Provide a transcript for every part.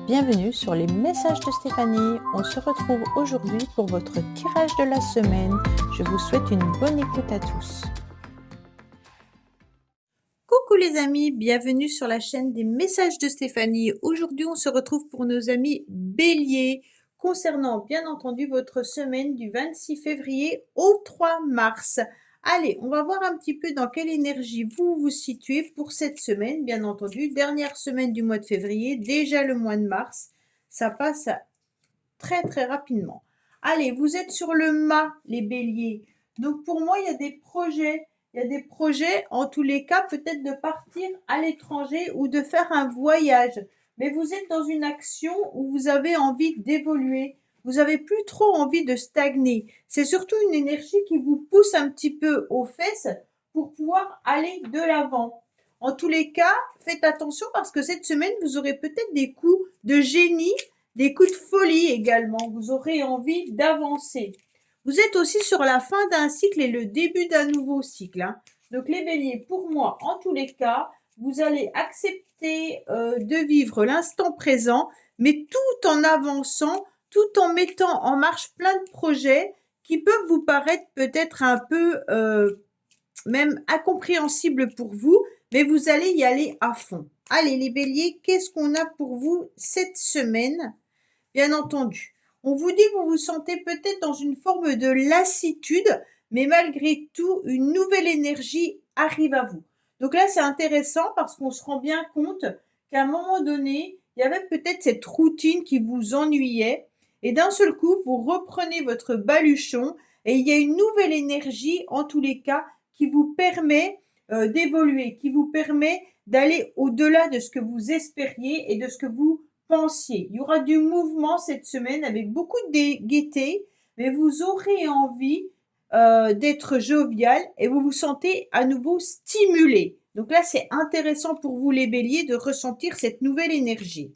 Bienvenue sur les messages de Stéphanie. On se retrouve aujourd'hui pour votre tirage de la semaine. Je vous souhaite une bonne écoute à tous. Coucou les amis, bienvenue sur la chaîne des messages de Stéphanie. Aujourd'hui, on se retrouve pour nos amis Bélier, concernant bien entendu votre semaine du 26 février au 3 mars. Allez, on va voir un petit peu dans quelle énergie vous vous situez pour cette semaine, bien entendu. Dernière semaine du mois de février, déjà le mois de mars. Ça passe très très rapidement. Allez, vous êtes sur le mât, les béliers. Donc pour moi, il y a des projets. Il y a des projets, en tous les cas, peut-être de partir à l'étranger ou de faire un voyage. Mais vous êtes dans une action où vous avez envie d'évoluer. Vous n'avez plus trop envie de stagner. C'est surtout une énergie qui vous pousse un petit peu aux fesses pour pouvoir aller de l'avant. En tous les cas, faites attention parce que cette semaine, vous aurez peut-être des coups de génie, des coups de folie également. Vous aurez envie d'avancer. Vous êtes aussi sur la fin d'un cycle et le début d'un nouveau cycle. Donc les béliers, pour moi, en tous les cas, vous allez accepter de vivre l'instant présent, mais tout en avançant, tout en mettant en marche plein de projets qui peuvent vous paraître peut-être un peu même incompréhensibles pour vous, mais vous allez y aller à fond. Allez les béliers, qu'est-ce qu'on a pour vous cette semaine? Bien entendu, on vous dit que vous vous sentez peut-être dans une forme de lassitude, mais malgré tout, une nouvelle énergie arrive à vous. Donc là, c'est intéressant parce qu'on se rend bien compte qu'à un moment donné, il y avait peut-être cette routine qui vous ennuyait et d'un seul coup, vous reprenez votre baluchon et il y a une nouvelle énergie, en tous les cas, qui vous permet d'évoluer, qui vous permet d'aller au-delà de ce que vous espériez et de ce que vous pensiez. Il y aura du mouvement cette semaine avec beaucoup de gaieté, mais vous aurez envie d'être jovial et vous vous sentez à nouveau stimulé. Donc là, c'est intéressant pour vous les béliers de ressentir cette nouvelle énergie.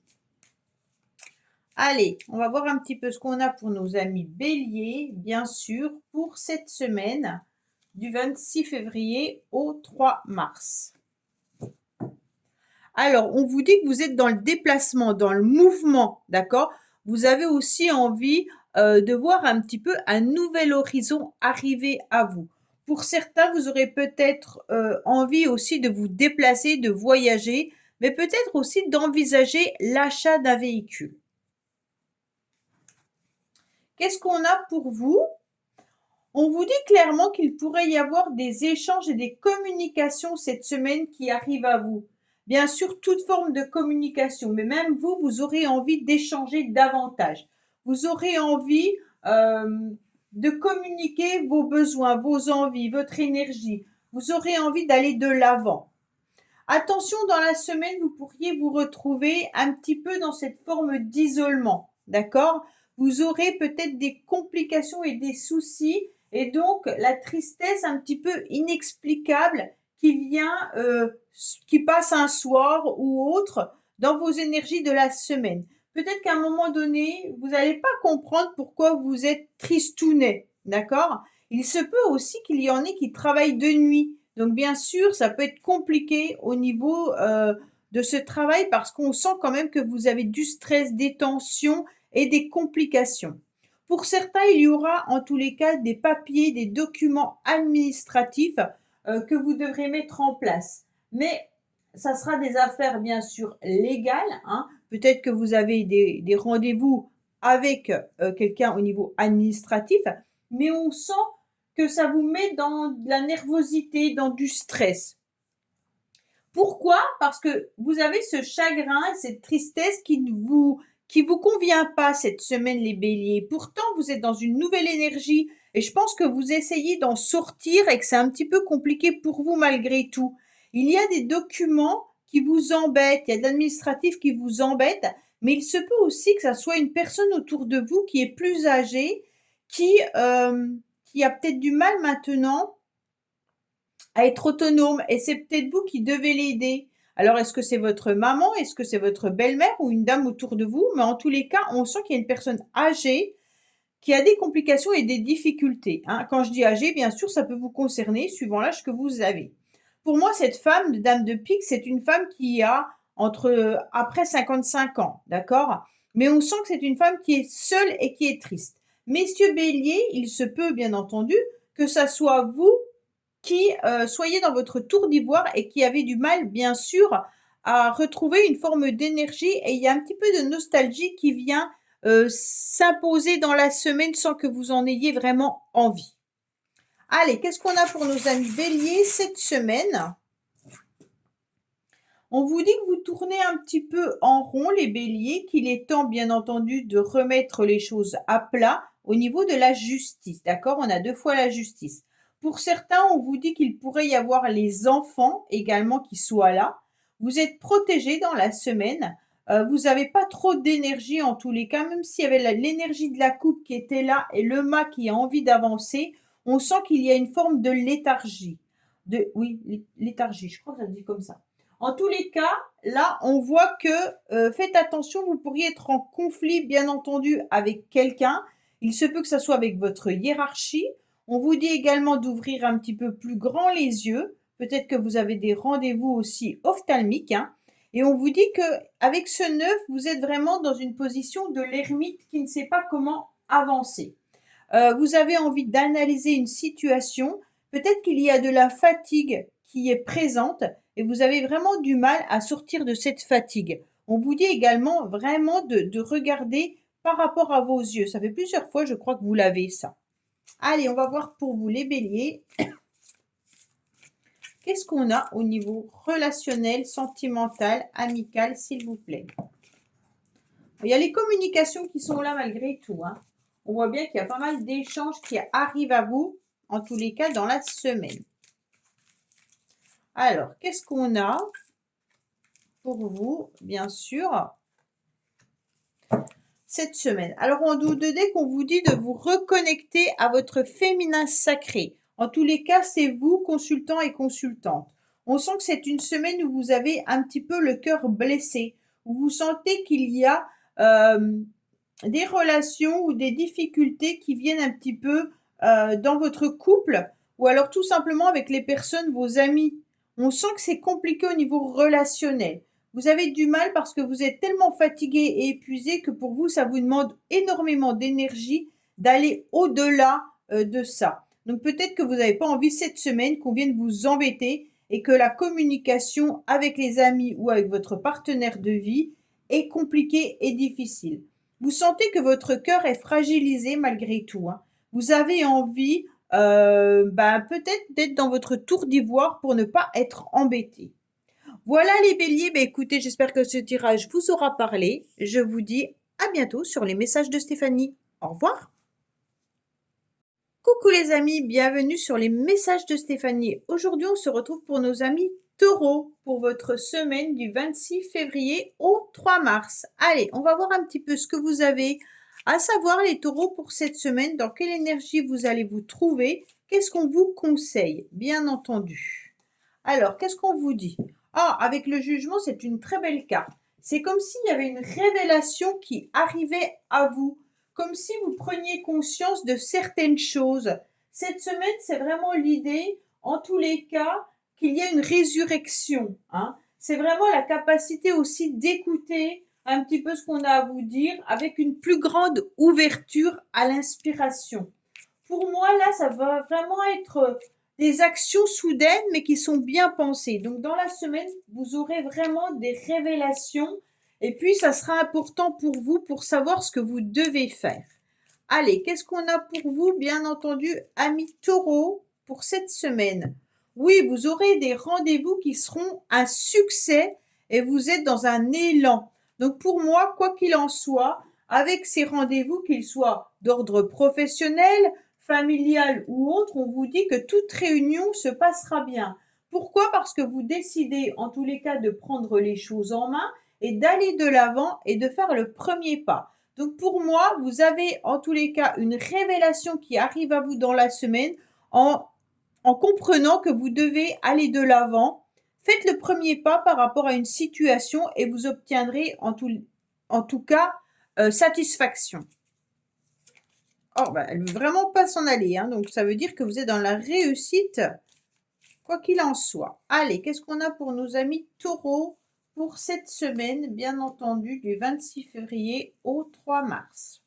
Allez, on va voir un petit peu ce qu'on a pour nos amis béliers, bien sûr, pour cette semaine du 26 février au 3 mars. Alors, on vous dit que vous êtes dans le déplacement, dans le mouvement, d'accord? Vous avez aussi envie de voir un petit peu un nouvel horizon arriver à vous. Pour certains, vous aurez peut-être envie aussi de vous déplacer, de voyager, mais peut-être aussi d'envisager l'achat d'un véhicule. Qu'est-ce qu'on a pour vous? On vous dit clairement qu'il pourrait y avoir des échanges et des communications cette semaine qui arrivent à vous. Bien sûr, toute forme de communication, mais même vous, vous aurez envie d'échanger davantage. Vous aurez envie de communiquer vos besoins, vos envies, votre énergie. Vous aurez envie d'aller de l'avant. Attention, dans la semaine, vous pourriez vous retrouver un petit peu dans cette forme d'isolement, d'accord? Vous aurez peut-être des complications et des soucis et donc la tristesse un petit peu inexplicable qui vient, qui passe un soir ou autre dans vos énergies de la semaine. Peut-être qu'à un moment donné, vous n'allez pas comprendre pourquoi vous êtes tristounet, d'accord? Il se peut aussi qu'il y en ait qui travaillent de nuit. Donc bien sûr, ça peut être compliqué au niveau de ce travail parce qu'on sent quand même que vous avez du stress, des tensions et des complications. Pour certains, il y aura en tous les cas des papiers, des documents administratifs que vous devrez mettre en place. Mais ça sera des affaires bien sûr légales. Peut-être que vous avez des rendez-vous avec quelqu'un au niveau administratif, mais on sent que ça vous met dans de la nervosité, dans du stress. Pourquoi? Parce que vous avez ce chagrin, cette tristesse qui vous convient pas cette semaine, les béliers. Pourtant, vous êtes dans une nouvelle énergie et je pense que vous essayez d'en sortir et que c'est un petit peu compliqué pour vous malgré tout. Il y a des documents qui vous embêtent, il y a de l'administratif qui vous embête, mais il se peut aussi que ça soit une personne autour de vous qui est plus âgée, qui a peut-être du mal maintenant à être autonome et c'est peut-être vous qui devez l'aider. Alors, est-ce que c'est votre maman? Est-ce que c'est votre belle-mère ou une dame autour de vous? Mais en tous les cas, on sent qu'il y a une personne âgée qui a des complications et des difficultés. Quand je dis âgée, bien sûr, ça peut vous concerner suivant l'âge que vous avez. Pour moi, cette femme, dame de pique, c'est une femme qui a après 55 ans, d'accord? Mais on sent que c'est une femme qui est seule et qui est triste. Messieurs Bélier, il se peut bien entendu que ça soit vous qui soyez dans votre tour d'ivoire et qui avez du mal, bien sûr, à retrouver une forme d'énergie et il y a un petit peu de nostalgie qui vient s'imposer dans la semaine sans que vous en ayez vraiment envie. Allez, qu'est-ce qu'on a pour nos amis Bélier cette semaine? On vous dit que vous tournez un petit peu en rond, les béliers, qu'il est temps, bien entendu, de remettre les choses à plat au niveau de la justice. D'accord? On a deux fois la justice. Pour certains, on vous dit qu'il pourrait y avoir les enfants également qui soient là. Vous êtes protégés dans la semaine. Vous n'avez pas trop d'énergie en tous les cas, même s'il y avait l'énergie de la coupe qui était là et le mât qui a envie d'avancer, on sent qu'il y a une forme de léthargie. Oui, léthargie, je crois que ça se dit comme ça. En tous les cas, là, on voit que faites attention, vous pourriez être en conflit, bien entendu, avec quelqu'un. Il se peut que ça soit avec votre hiérarchie. On vous dit également d'ouvrir un petit peu plus grand les yeux. Peut-être que vous avez des rendez-vous aussi ophtalmiques, hein. Et on vous dit que avec ce 9, vous êtes vraiment dans une position de l'ermite qui ne sait pas comment avancer. Vous avez envie d'analyser une situation. Peut-être qu'il y a de la fatigue qui est présente et vous avez vraiment du mal à sortir de cette fatigue. On vous dit également vraiment de regarder par rapport à vos yeux. Ça fait plusieurs fois, je crois que vous l'avez ça. Allez, on va voir pour vous les béliers. Qu'est-ce qu'on a au niveau relationnel, sentimental, amical, s'il vous plaît? Il y a les communications qui sont là malgré tout, hein. On voit bien qu'il y a pas mal d'échanges qui arrivent à vous, en tous les cas, dans la semaine. Alors, qu'est-ce qu'on a pour vous, bien sûr, cette semaine? Alors, on nous dès qu'on vous dit de vous reconnecter à votre féminin sacré. En tous les cas, c'est vous, consultants et consultantes. On sent que c'est une semaine où vous avez un petit peu le cœur blessé, où vous sentez qu'il y a des relations ou des difficultés qui viennent un petit peu dans votre couple ou alors tout simplement avec les personnes, vos amis. On sent que c'est compliqué au niveau relationnel. Vous avez du mal parce que vous êtes tellement fatigué et épuisé que pour vous, ça vous demande énormément d'énergie d'aller au-delà de ça. Donc peut-être que vous n'avez pas envie cette semaine qu'on vienne vous embêter et que la communication avec les amis ou avec votre partenaire de vie est compliquée et difficile. Vous sentez que votre cœur est fragilisé malgré tout, hein. Vous avez envie peut-être d'être dans votre tour d'ivoire pour ne pas être embêté. Voilà les béliers, écoutez, j'espère que ce tirage vous aura parlé. Je vous dis à bientôt sur les messages de Stéphanie. Au revoir. Coucou les amis, bienvenue sur les messages de Stéphanie. Aujourd'hui, on se retrouve pour nos amis Taureau pour votre semaine du 26 février au 3 mars. Allez, on va voir un petit peu ce que vous avez à savoir les taureaux pour cette semaine, dans quelle énergie vous allez vous trouver, qu'est-ce qu'on vous conseille, bien entendu. Alors, qu'est-ce qu'on vous dit? Ah, avec le jugement, c'est une très belle carte. C'est comme s'il y avait une révélation qui arrivait à vous, comme si vous preniez conscience de certaines choses. Cette semaine, c'est vraiment l'idée, en tous les cas, qu'il y a une résurrection, hein. C'est vraiment la capacité aussi d'écouter un petit peu ce qu'on a à vous dire avec une plus grande ouverture à l'inspiration. Pour moi, là, ça va vraiment être des actions soudaines, mais qui sont bien pensées. Donc, dans la semaine, vous aurez vraiment des révélations. Et puis, ça sera important pour vous pour savoir ce que vous devez faire. Allez, qu'est-ce qu'on a pour vous, bien entendu, amis taureaux, pour cette semaine? Oui, vous aurez des rendez-vous qui seront un succès et vous êtes dans un élan. Donc, pour moi, quoi qu'il en soit, avec ces rendez-vous, qu'ils soient d'ordre professionnel, familial ou autre, on vous dit que toute réunion se passera bien. Pourquoi? Parce que vous décidez, en tous les cas, de prendre les choses en main et d'aller de l'avant et de faire le premier pas. Donc pour moi, vous avez en tous les cas une révélation qui arrive à vous dans la semaine en comprenant que vous devez aller de l'avant. Faites le premier pas par rapport à une situation et vous obtiendrez en tout cas satisfaction. Oh, elle veut vraiment pas s'en aller, hein, donc ça veut dire que vous êtes dans la réussite, quoi qu'il en soit. Allez, qu'est-ce qu'on a pour nos amis taureaux pour cette semaine, bien entendu, du 26 février au 3 mars.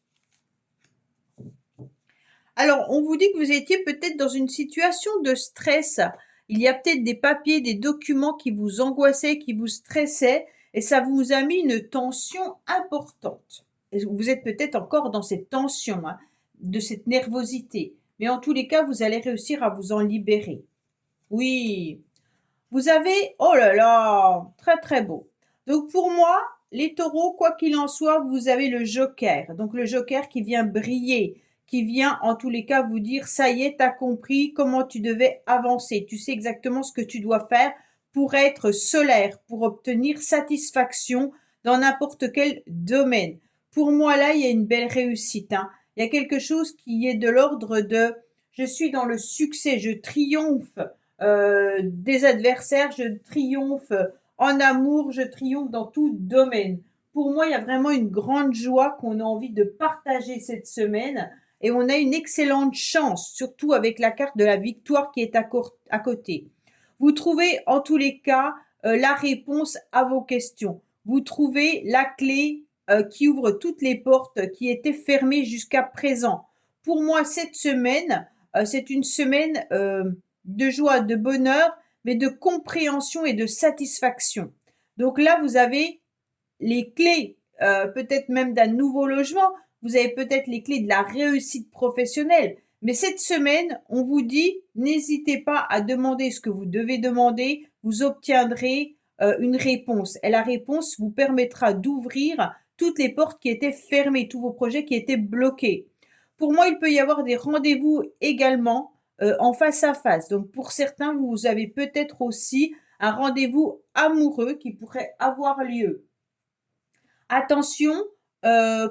Alors, on vous dit que vous étiez peut-être dans une situation de stress. Il y a peut-être des papiers, des documents qui vous angoissaient, qui vous stressaient, et ça vous a mis une tension importante. Et vous êtes peut-être encore dans cette tension, hein, de cette nervosité. Mais en tous les cas, vous allez réussir à vous en libérer. Oui, vous avez, oh là là, très très beau. Donc pour moi, les taureaux, quoi qu'il en soit, vous avez le joker. Donc le joker qui vient briller, qui vient en tous les cas vous dire, ça y est, t'as compris comment tu devais avancer. Tu sais exactement ce que tu dois faire pour être solaire, pour obtenir satisfaction dans n'importe quel domaine. Pour moi, là, il y a une belle réussite, hein. Il y a quelque chose qui est de l'ordre de, je suis dans le succès, je triomphe des adversaires, je triomphe en amour, je triomphe dans tout domaine. Pour moi, il y a vraiment une grande joie qu'on a envie de partager cette semaine et on a une excellente chance, surtout avec la carte de la victoire qui est à côté. Vous trouvez en tous les cas la réponse à vos questions. Vous trouvez la clé qui ouvre toutes les portes qui étaient fermées jusqu'à présent. Pour moi, cette semaine, c'est une semaine de joie, de bonheur, mais de compréhension et de satisfaction. Donc là, vous avez les clés, peut-être même d'un nouveau logement, vous avez peut-être les clés de la réussite professionnelle. Mais cette semaine, on vous dit, n'hésitez pas à demander ce que vous devez demander, vous obtiendrez une réponse. Et la réponse vous permettra d'ouvrir toutes les portes qui étaient fermées, tous vos projets qui étaient bloqués. Pour moi, il peut y avoir des rendez-vous également en face à face. Donc pour certains, vous avez peut-être aussi un rendez-vous amoureux qui pourrait avoir lieu. Attention,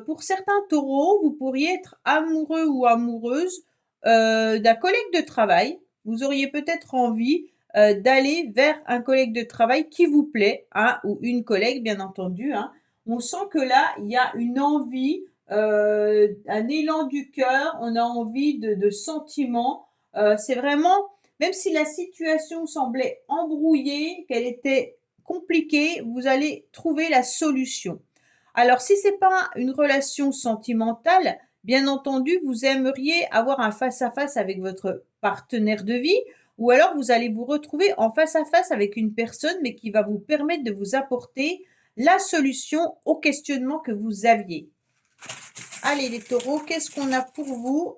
pour certains taureaux, vous pourriez être amoureux ou amoureuse d'un collègue de travail. Vous auriez peut-être envie d'aller vers un collègue de travail qui vous plaît, hein, ou une collègue, bien entendu, hein. On sent que là, il y a une envie, un élan du cœur, on a envie de sentiments. C'est vraiment, même si la situation semblait embrouillée, qu'elle était compliquée, vous allez trouver la solution. Alors, si c'est pas une relation sentimentale, bien entendu, vous aimeriez avoir un face-à-face avec votre partenaire de vie, ou alors vous allez vous retrouver en face-à-face avec une personne, mais qui va vous permettre de vous apporter la solution au questionnement que vous aviez. Allez les taureaux, qu'est-ce qu'on a pour vous?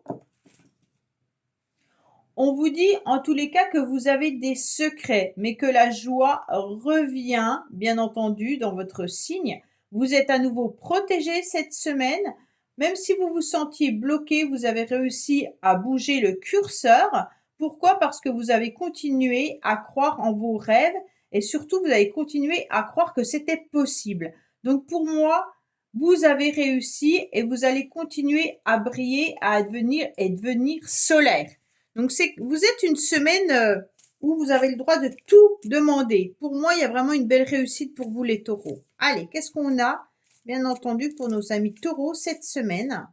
On vous dit en tous les cas que vous avez des secrets, mais que la joie revient, bien entendu, dans votre signe. Vous êtes à nouveau protégé cette semaine. Même si vous vous sentiez bloqué, vous avez réussi à bouger le curseur. Pourquoi? Parce que vous avez continué à croire en vos rêves et surtout vous avez continué à croire que c'était possible. Donc pour moi, vous avez réussi et vous allez continuer à briller, à devenir solaire. Donc vous êtes une semaine où vous avez le droit de tout demander. Pour moi, il y a vraiment une belle réussite pour vous les taureaux. Allez, qu'est-ce qu'on a, bien entendu, pour nos amis taureaux cette semaine?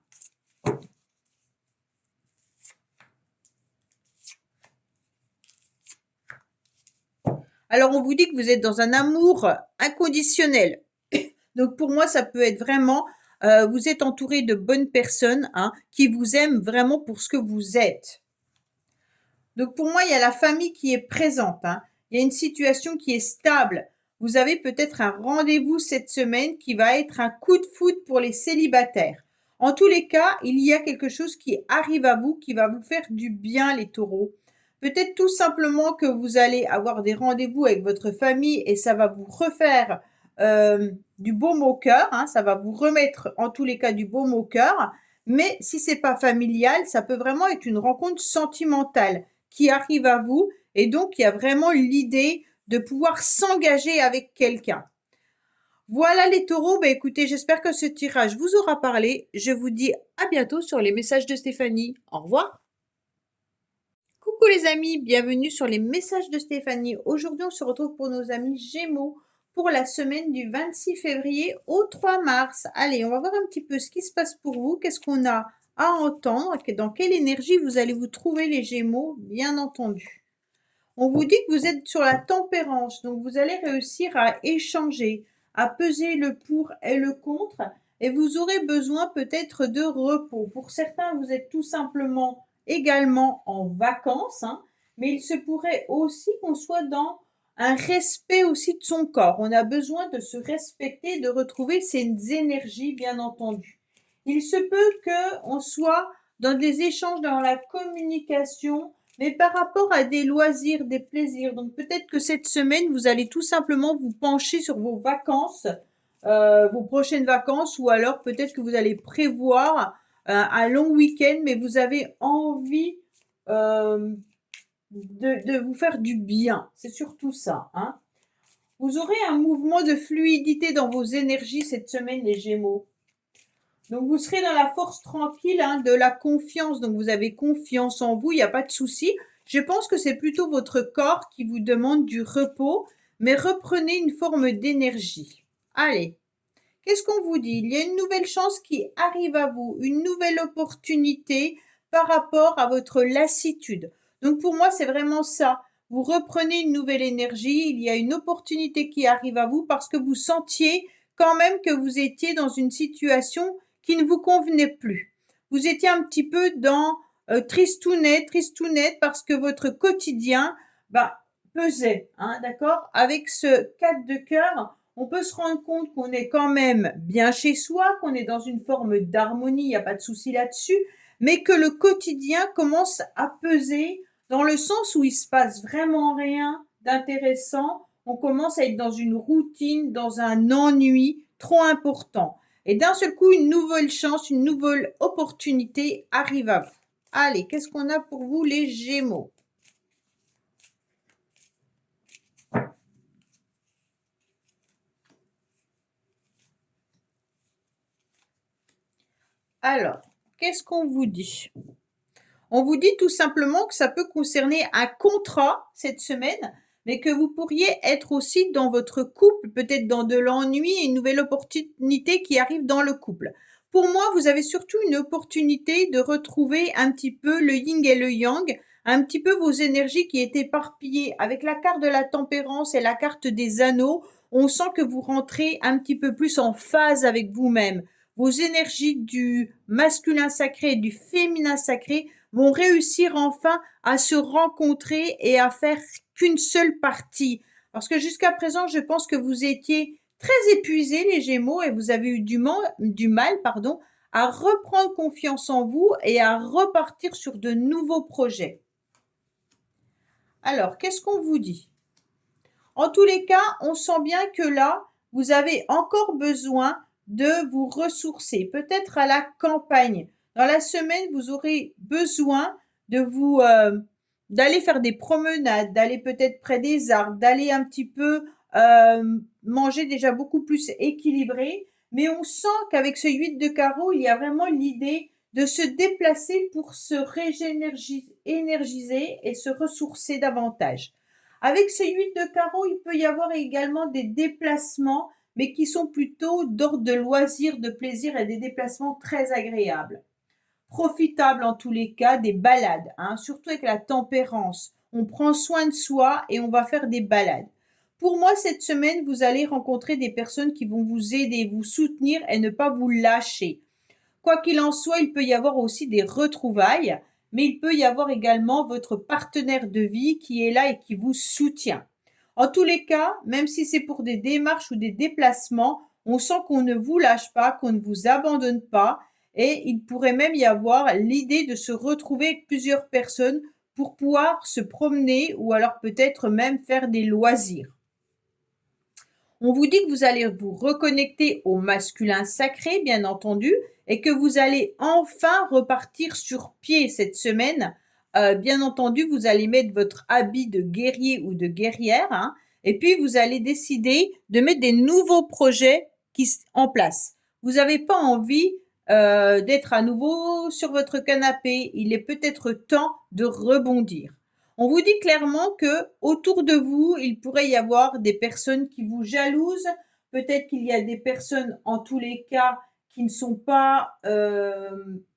Alors, on vous dit que vous êtes dans un amour inconditionnel. Donc, pour moi, ça peut être vraiment, vous êtes entouré de bonnes personnes, hein, qui vous aiment vraiment pour ce que vous êtes. Donc pour moi, il y a la famille qui est présente, hein. Il y a une situation qui est stable. Vous avez peut-être un rendez-vous cette semaine qui va être un coup de foudre pour les célibataires. En tous les cas, il y a quelque chose qui arrive à vous, qui va vous faire du bien, les taureaux. Peut-être tout simplement que vous allez avoir des rendez-vous avec votre famille et ça va vous refaire du baume au cœur, hein. Ça va vous remettre en tous les cas du baume au cœur. Mais si c'est pas familial, ça peut vraiment être une rencontre sentimentale qui arrive à vous et donc il y a vraiment l'idée de pouvoir s'engager avec quelqu'un. Voilà les taureaux, bah écoutez, j'espère que ce tirage vous aura parlé. Je vous dis à bientôt sur les messages de Stéphanie. Au revoir. Coucou les amis, bienvenue sur les messages de Stéphanie. Aujourd'hui, on se retrouve pour nos amis Gémeaux pour la semaine du 26 février au 3 mars. Allez, on va voir un petit peu ce qui se passe pour vous, qu'est-ce qu'on a à entendre, dans quelle énergie vous allez vous trouver les Gémeaux, bien entendu. On vous dit que vous êtes sur la tempérance, donc vous allez réussir à échanger, à peser le pour et le contre, et vous aurez besoin peut-être de repos. Pour certains, vous êtes tout simplement également en vacances, hein, mais il se pourrait aussi qu'on soit dans un respect aussi de son corps. On a besoin de se respecter, de retrouver ses énergies, bien entendu. Il se peut qu'on soit dans des échanges, dans la communication, mais par rapport à des loisirs, des plaisirs. Donc peut-être que cette semaine, vous allez tout simplement vous pencher sur vos vacances, vos prochaines vacances, ou alors peut-être que vous allez prévoir un long week-end, mais vous avez envie euh, de vous faire du bien. C'est surtout ça, hein. Vous aurez un mouvement de fluidité dans vos énergies cette semaine, les Gémeaux. Donc vous serez dans la force tranquille, hein, de la confiance. Donc vous avez confiance en vous, il n'y a pas de souci. Je pense que c'est plutôt votre corps qui vous demande du repos, mais reprenez une forme d'énergie. Allez, qu'est-ce qu'on vous dit? Il y a une nouvelle chance qui arrive à vous, une nouvelle opportunité par rapport à votre lassitude. Donc pour moi, c'est vraiment ça. Vous reprenez une nouvelle énergie, il y a une opportunité qui arrive à vous parce que vous sentiez quand même que vous étiez dans une situation qui ne vous convenait plus. Vous étiez un petit peu dans tristounette, tristounette parce que votre quotidien pesait, hein, d'accord? Avec ce 4 de cœur, on peut se rendre compte qu'on est quand même bien chez soi, qu'on est dans une forme d'harmonie, il n'y a pas de souci là-dessus, mais que le quotidien commence à peser dans le sens où il se passe vraiment rien d'intéressant. On commence à être dans une routine, dans un ennui trop important. Et d'un seul coup, une nouvelle chance, une nouvelle opportunité arrive à vous. Allez, qu'est-ce qu'on a pour vous, les Gémeaux? Alors, qu'est-ce qu'on vous dit? On vous dit tout simplement que ça peut concerner un contrat cette semaine, mais que vous pourriez être aussi dans votre couple, peut-être dans de l'ennui et une nouvelle opportunité qui arrive dans le couple. Pour moi, vous avez surtout une opportunité de retrouver un petit peu le yin et le yang, un petit peu vos énergies qui étaient éparpillées. Avec la carte de la tempérance et la carte des anneaux, on sent que vous rentrez un petit peu plus en phase avec vous-même. Vos énergies du masculin sacré et du féminin sacré vont réussir enfin à se rencontrer et à faire qu'une seule partie. Parce que jusqu'à présent, je pense que vous étiez très épuisés, les Gémeaux, et vous avez eu du mal, pardon, à reprendre confiance en vous et à repartir sur de nouveaux projets. Alors, qu'est-ce qu'on vous dit? En tous les cas, on sent bien que là, vous avez encore besoin de vous ressourcer, peut-être à la campagne. Dans la semaine, vous aurez besoin de vous d'aller faire des promenades, d'aller peut-être près des arbres, d'aller un petit peu manger déjà beaucoup plus équilibré. Mais on sent qu'avec ce 8 de carreau, il y a vraiment l'idée de se déplacer pour se énergiser et se ressourcer davantage. Avec ces 8 de carreau, il peut y avoir également des déplacements, mais qui sont plutôt d'ordre de loisirs, de plaisir et des déplacements très agréables. Profitables en tous les cas, des balades, hein, surtout avec la tempérance. On prend soin de soi et on va faire des balades. Pour moi, cette semaine, vous allez rencontrer des personnes qui vont vous aider, vous soutenir et ne pas vous lâcher. Quoi qu'il en soit, il peut y avoir aussi des retrouvailles, mais il peut y avoir également votre partenaire de vie qui est là et qui vous soutient. En tous les cas, même si c'est pour des démarches ou des déplacements, on sent qu'on ne vous lâche pas, qu'on ne vous abandonne pas, et il pourrait même y avoir l'idée de se retrouver avec plusieurs personnes pour pouvoir se promener ou alors peut-être même faire des loisirs. On vous dit que vous allez vous reconnecter au masculin sacré, bien entendu, et que vous allez enfin repartir sur pied cette semaine. Bien entendu, vous allez mettre votre habit de guerrier ou de guerrière, hein, et puis vous allez décider de mettre des nouveaux projets en place. Vous n'avez pas envie d'être à nouveau sur votre canapé. Il est peut-être temps de rebondir. On vous dit clairement que autour de vous, il pourrait y avoir des personnes qui vous jalousent. Peut-être qu'il y a des personnes, en tous les cas, qui ne sont pas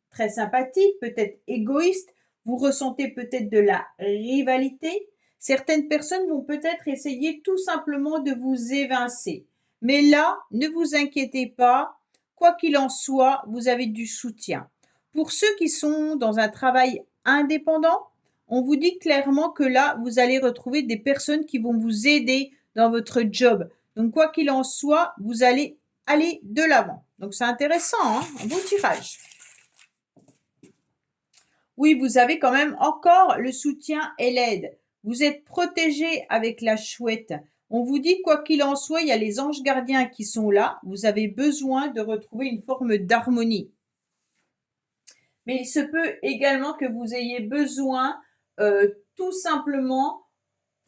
très sympathiques, peut-être égoïstes. Vous ressentez peut-être de la rivalité. Certaines personnes vont peut-être essayer tout simplement de vous évincer. Mais là, ne vous inquiétez pas, quoi qu'il en soit, vous avez du soutien. Pour ceux qui sont dans un travail indépendant, on vous dit clairement que là, vous allez retrouver des personnes qui vont vous aider dans votre job. Donc, quoi qu'il en soit, vous allez aller de l'avant. Donc, c'est intéressant, hein, un beau tirage. Oui, vous avez quand même encore le soutien et l'aide. Vous êtes protégé avec la chouette. On vous dit, quoi qu'il en soit, il y a les anges gardiens qui sont là. Vous avez besoin de retrouver une forme d'harmonie. Mais il se peut également que vous ayez besoin tout simplement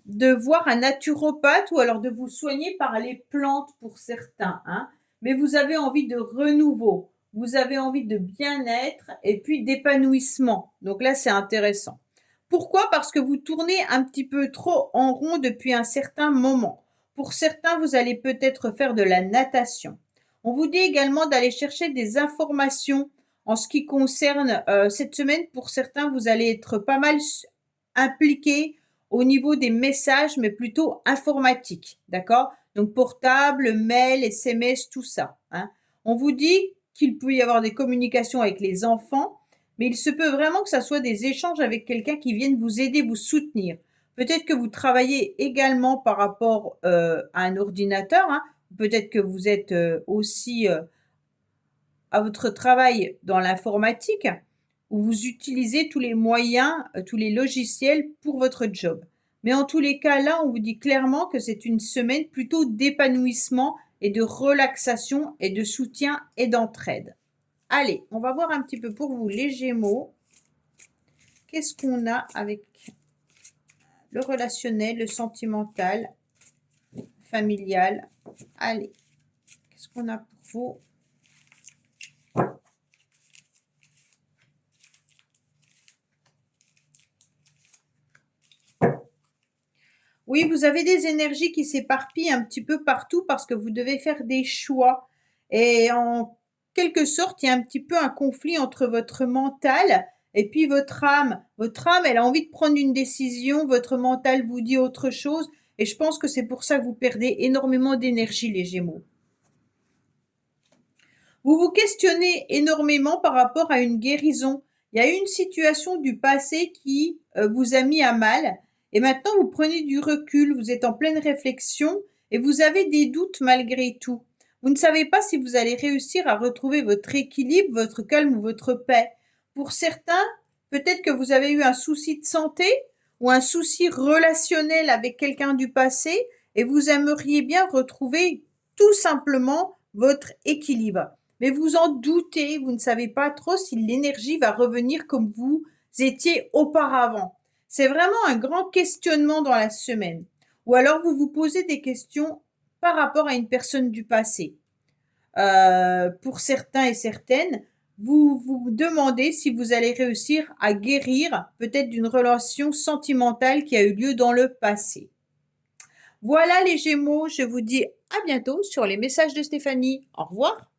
de voir un naturopathe ou alors de vous soigner par les plantes pour certains. Hein. Mais vous avez envie de renouveau, vous avez envie de bien-être et puis d'épanouissement. Donc là, c'est intéressant. Pourquoi? Parce que vous tournez un petit peu trop en rond depuis un certain moment. Pour certains, vous allez peut-être faire de la natation. On vous dit également d'aller chercher des informations en ce qui concerne cette semaine. Pour certains, vous allez être pas mal impliqués au niveau des messages, mais plutôt informatiques, d'accord? Donc portable, mail, SMS, tout ça. Hein. On vous dit qu'il peut y avoir des communications avec les enfants, mais il se peut vraiment que ça soit des échanges avec quelqu'un qui vienne vous aider, vous soutenir. Peut-être que vous travaillez également par rapport à un ordinateur. Hein. Peut-être que vous êtes aussi à votre travail dans l'informatique où vous utilisez tous les moyens, tous les logiciels pour votre job. Mais en tous les cas, là, on vous dit clairement que c'est une semaine plutôt d'épanouissement et de relaxation et de soutien et d'entraide. Allez, on va voir un petit peu pour vous les Gémeaux. Qu'est-ce qu'on a avec le relationnel, le sentimental, familial? Allez, qu'est-ce qu'on a pour vous? Oui, vous avez des énergies qui s'éparpillent un petit peu partout parce que vous devez faire des choix. Et en quelque sorte, il y a un petit peu un conflit entre votre mental et puis votre âme. Votre âme, elle a envie de prendre une décision, votre mental vous dit autre chose. Et je pense que c'est pour ça que vous perdez énormément d'énergie, les Gémeaux. Vous vous questionnez énormément par rapport à une guérison. Il y a eu une situation du passé qui vous a mis à mal. Et maintenant, vous prenez du recul, vous êtes en pleine réflexion et vous avez des doutes malgré tout. Vous ne savez pas si vous allez réussir à retrouver votre équilibre, votre calme ou votre paix. Pour certains, peut-être que vous avez eu un souci de santé ou un souci relationnel avec quelqu'un du passé et vous aimeriez bien retrouver tout simplement votre équilibre. Mais vous en doutez, vous ne savez pas trop si l'énergie va revenir comme vous étiez auparavant. C'est vraiment un grand questionnement dans la semaine. Ou alors vous vous posez des questions par rapport à une personne du passé. Pour certains et certaines, vous vous demandez si vous allez réussir à guérir peut-être d'une relation sentimentale qui a eu lieu dans le passé. Voilà les Gémeaux, je vous dis à bientôt sur les messages de Stéphanie. Au revoir.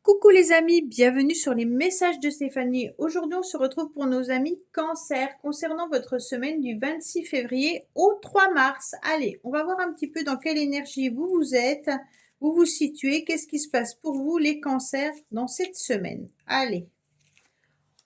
Coucou les amis, bienvenue sur les messages de Stéphanie. Aujourd'hui, on se retrouve pour nos amis Cancer concernant votre semaine du 26 février au 3 mars. Allez, on va voir un petit peu dans quelle énergie vous êtes, vous vous situez, qu'est-ce qui se passe pour vous les Cancers dans cette semaine. Allez,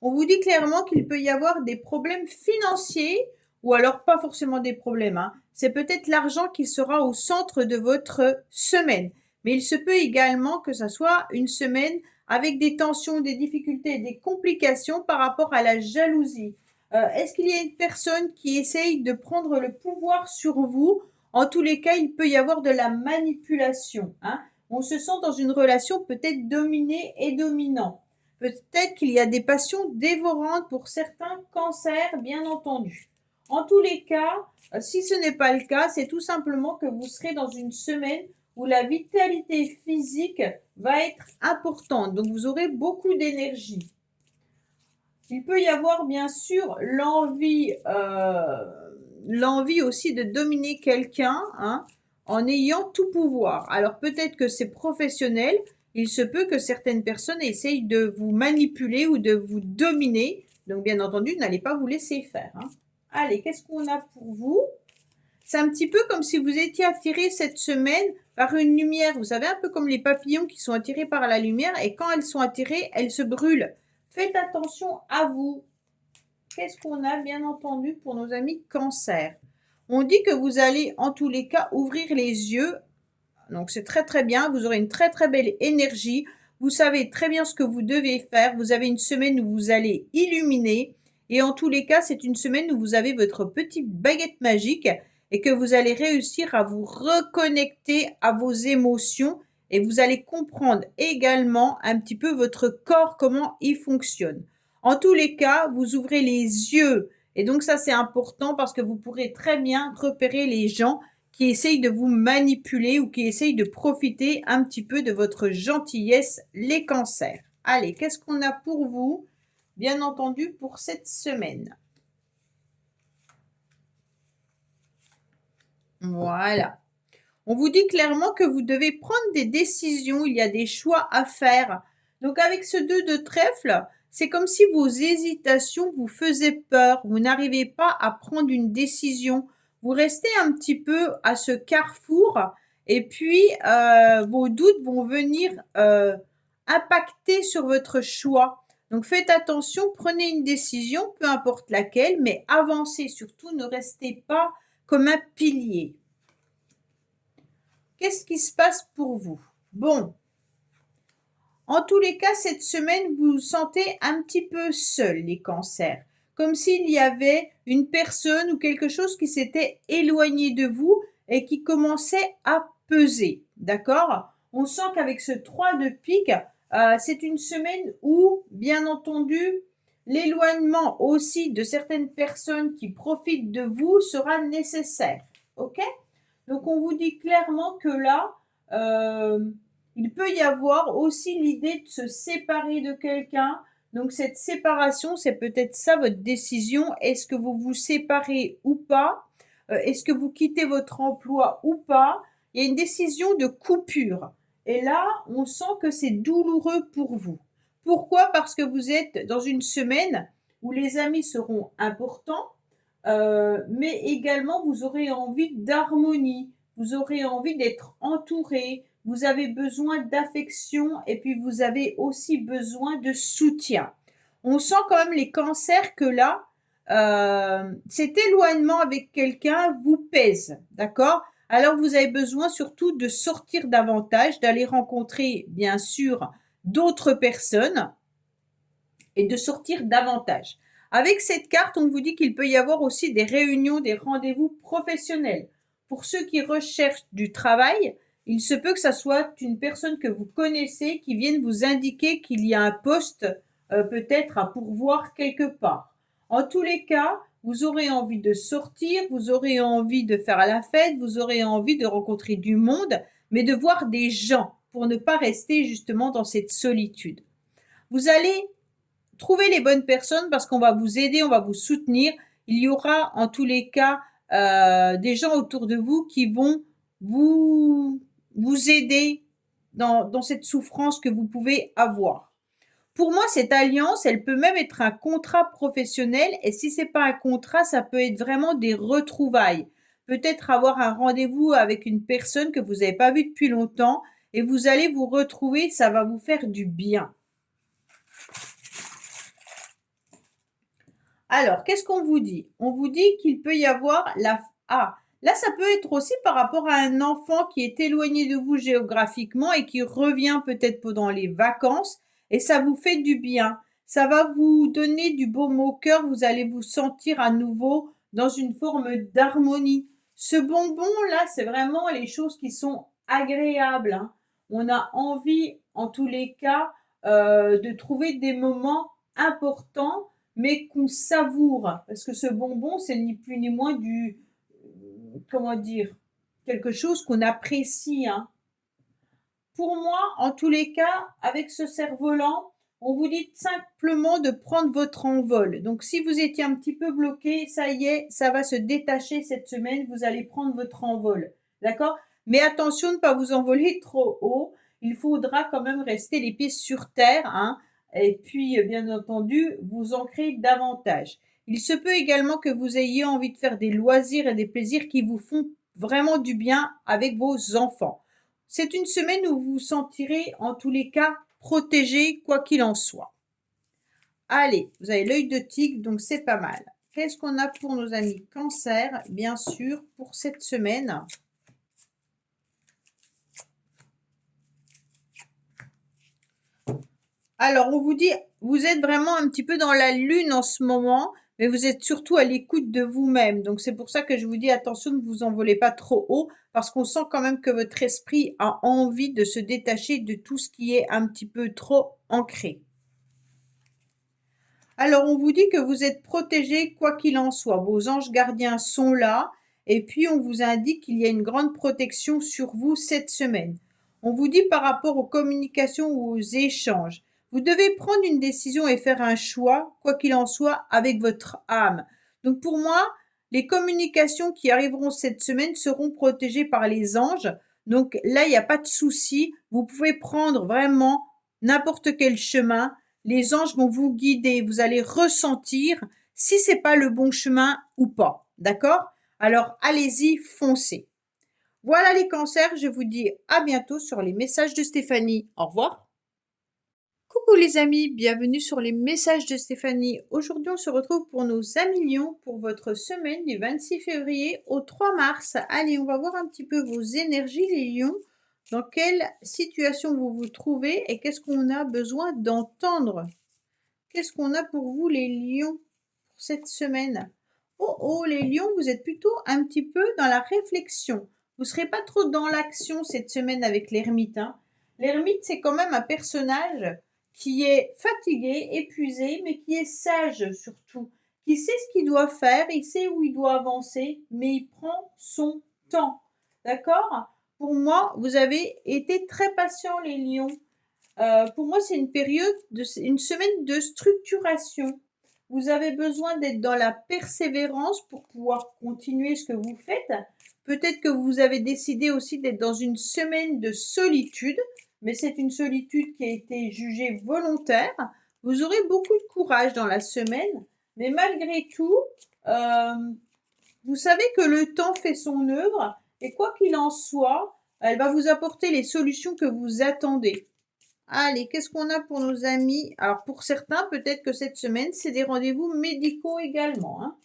on vous dit clairement qu'il peut y avoir des problèmes financiers ou alors pas forcément des problèmes. Hein. C'est peut-être l'argent qui sera au centre de votre semaine. Mais il se peut également que ça soit une semaine avec des tensions, des difficultés, des complications par rapport à la jalousie. Est-ce qu'il y a une personne qui essaye de prendre le pouvoir sur vous? En tous les cas, il peut y avoir de la manipulation. Hein. On se sent dans une relation peut-être dominée et dominant. Peut-être qu'il y a des passions dévorantes pour certains cancers, bien entendu. En tous les cas, si ce n'est pas le cas, c'est tout simplement que vous serez dans une semaine où la vitalité physique va être importante. Donc, vous aurez beaucoup d'énergie. Il peut y avoir, bien sûr, l'envie aussi de dominer quelqu'un hein, en ayant tout pouvoir. Alors, peut-être que c'est professionnel. Il se peut que certaines personnes essayent de vous manipuler ou de vous dominer. Donc, bien entendu, n'allez pas vous laisser faire. Hein. Allez, qu'est-ce qu'on a pour vous? C'est un petit peu comme si vous étiez attiré cette semaine par une lumière. Vous savez, un peu comme les papillons qui sont attirés par la lumière et quand elles sont attirées, elles se brûlent. Faites attention à vous. Qu'est-ce qu'on a bien entendu pour nos amis cancer? On dit que vous allez en tous les cas ouvrir les yeux. Donc c'est très très bien. Vous aurez une très très belle énergie. Vous savez très bien ce que vous devez faire. Vous avez une semaine où vous allez illuminer. Et en tous les cas, c'est une semaine où vous avez votre petite baguette magique et que vous allez réussir à vous reconnecter à vos émotions et vous allez comprendre également un petit peu votre corps, comment il fonctionne. En tous les cas, vous ouvrez les yeux et donc ça c'est important parce que vous pourrez très bien repérer les gens qui essayent de vous manipuler ou qui essayent de profiter un petit peu de votre gentillesse, les cancers. Allez, qu'est-ce qu'on a pour vous, bien entendu, pour cette semaine? Voilà. On vous dit clairement que vous devez prendre des décisions, il y a des choix à faire. Donc avec ce 2 de trèfle, c'est comme si vos hésitations vous faisaient peur, vous n'arrivez pas à prendre une décision. Vous restez un petit peu à ce carrefour et puis vos doutes vont venir impacter sur votre choix. Donc faites attention, prenez une décision, peu importe laquelle, mais avancez surtout, ne restez pas comme un pilier. Qu'est-ce qui se passe pour vous? Bon, en tous les cas, cette semaine, vous vous sentez un petit peu seul, les cancers. Comme s'il y avait une personne ou quelque chose qui s'était éloigné de vous et qui commençait à peser. D'accord? On sent qu'avec ce 3 de pique, c'est une semaine où, bien entendu, l'éloignement aussi de certaines personnes qui profitent de vous sera nécessaire. OK? Donc, on vous dit clairement que là, il peut y avoir aussi l'idée de se séparer de quelqu'un. Donc, cette séparation, c'est peut-être ça votre décision. Est-ce que vous vous séparez ou pas? Est-ce que vous quittez votre emploi ou pas? Il y a une décision de coupure. Et là, on sent que c'est douloureux pour vous. Pourquoi? Parce que vous êtes dans une semaine où les amis seront importants, mais également vous aurez envie d'harmonie, vous aurez envie d'être entouré, vous avez besoin d'affection et puis vous avez aussi besoin de soutien. On sent quand même les cancers que là, cet éloignement avec quelqu'un vous pèse, d'accord? Alors vous avez besoin surtout de sortir davantage, d'aller rencontrer bien sûr d'autres personnes et de sortir davantage. Avec cette carte, on vous dit qu'il peut y avoir aussi des réunions, des rendez-vous professionnels. Pour ceux qui recherchent du travail, il se peut que ça soit une personne que vous connaissez qui vienne vous indiquer qu'il y a un poste peut-être à pourvoir quelque part. En tous les cas, vous aurez envie de sortir, vous aurez envie de faire la fête, vous aurez envie de rencontrer du monde, mais de voir des gens pour ne pas rester justement dans cette solitude. Vous allez trouver les bonnes personnes parce qu'on va vous aider, on va vous soutenir. Il y aura en tous les cas des gens autour de vous qui vont vous aider dans cette souffrance que vous pouvez avoir. Pour moi, cette alliance, elle peut même être un contrat professionnel et si c'est pas un contrat, ça peut être vraiment des retrouvailles. Peut-être avoir un rendez-vous avec une personne que vous n'avez pas vue depuis longtemps et vous allez vous retrouver, ça va vous faire du bien. Alors, qu'est-ce qu'on vous dit? On vous dit qu'il peut y avoir la... Ah, là, ça peut être aussi par rapport à un enfant qui est éloigné de vous géographiquement et qui revient peut-être pendant les vacances et ça vous fait du bien. Ça va vous donner du baume au cœur, vous allez vous sentir à nouveau dans une forme d'harmonie. Ce bonbon-là, c'est vraiment les choses qui sont agréables, hein. On a envie, en tous les cas, de trouver des moments importants mais qu'on savoure. Parce que ce bonbon, c'est ni plus ni moins du, comment dire, quelque chose qu'on apprécie, hein. Pour moi, en tous les cas, avec ce cerf-volant, on vous dit simplement de prendre votre envol. Donc, si vous étiez un petit peu bloqué, ça y est, ça va se détacher cette semaine. Vous allez prendre votre envol. D'accord? Mais attention de ne pas vous envoler trop haut. Il faudra quand même rester les pieds sur terre, hein. Et puis, bien entendu, vous ancrer davantage. Il se peut également que vous ayez envie de faire des loisirs et des plaisirs qui vous font vraiment du bien avec vos enfants. C'est une semaine où vous vous sentirez en tous les cas protégé quoi qu'il en soit. Allez, vous avez l'œil de tigre, donc c'est pas mal. Qu'est-ce qu'on a pour nos amis Cancer, bien sûr, pour cette semaine? Alors, on vous dit, vous êtes vraiment un petit peu dans la lune en ce moment, mais vous êtes surtout à l'écoute de vous-même. Donc, c'est pour ça que je vous dis, attention, ne vous envolez pas trop haut, parce qu'on sent quand même que votre esprit a envie de se détacher de tout ce qui est un petit peu trop ancré. Alors, on vous dit que vous êtes protégé quoi qu'il en soit. Vos anges gardiens sont là, et puis on vous indique qu'il y a une grande protection sur vous cette semaine. On vous dit par rapport aux communications ou aux échanges, vous devez prendre une décision et faire un choix, quoi qu'il en soit, avec votre âme. Donc pour moi, les communications qui arriveront cette semaine seront protégées par les anges. Donc là, il n'y a pas de souci. Vous pouvez prendre vraiment n'importe quel chemin. Les anges vont vous guider. Vous allez ressentir si c'est pas le bon chemin ou pas. D'accord? Alors allez-y, foncez. Voilà les cancers, je vous dis à bientôt sur les messages de Stéphanie. Au revoir. Coucou les amis, bienvenue sur les messages de Stéphanie. Aujourd'hui, on se retrouve pour nos amis lions pour votre semaine du 26 février au 3 mars. Allez, on va voir un petit peu vos énergies les lions. Dans quelle situation vous vous trouvez et qu'est-ce qu'on a besoin d'entendre? Qu'est-ce qu'on a pour vous les lions pour cette semaine? Oh oh, les lions, vous êtes plutôt un petit peu dans la réflexion. Vous ne serez pas trop dans l'action cette semaine avec l'ermite. Hein. L'ermite, c'est quand même un personnage qui est fatigué, épuisé, mais qui est sage surtout, qui sait ce qu'il doit faire, il sait où il doit avancer, mais il prend son temps. D'accord? Pour moi, vous avez été très patients, les lions. Pour moi, c'est une semaine de structuration. Vous avez besoin d'être dans la persévérance pour pouvoir continuer ce que vous faites. Peut-être que vous avez décidé aussi d'être dans une semaine de solitude, mais c'est une solitude qui a été jugée volontaire. Vous aurez beaucoup de courage dans la semaine, mais malgré tout, vous savez que le temps fait son œuvre et quoi qu'il en soit, elle va vous apporter les solutions que vous attendez. Allez, qu'est-ce qu'on a pour nos amis? Alors, pour certains, peut-être que cette semaine, c'est des rendez-vous médicaux également. Hein.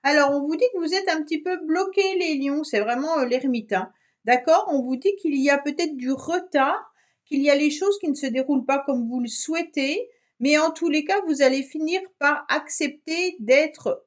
Alors, on vous dit que vous êtes un petit peu bloqués, les lions. C'est vraiment l'ermite. Hein. D'accord? On vous dit qu'il y a peut-être du retard, qu'il y a les choses qui ne se déroulent pas comme vous le souhaitez. Mais en tous les cas, vous allez finir par accepter d'être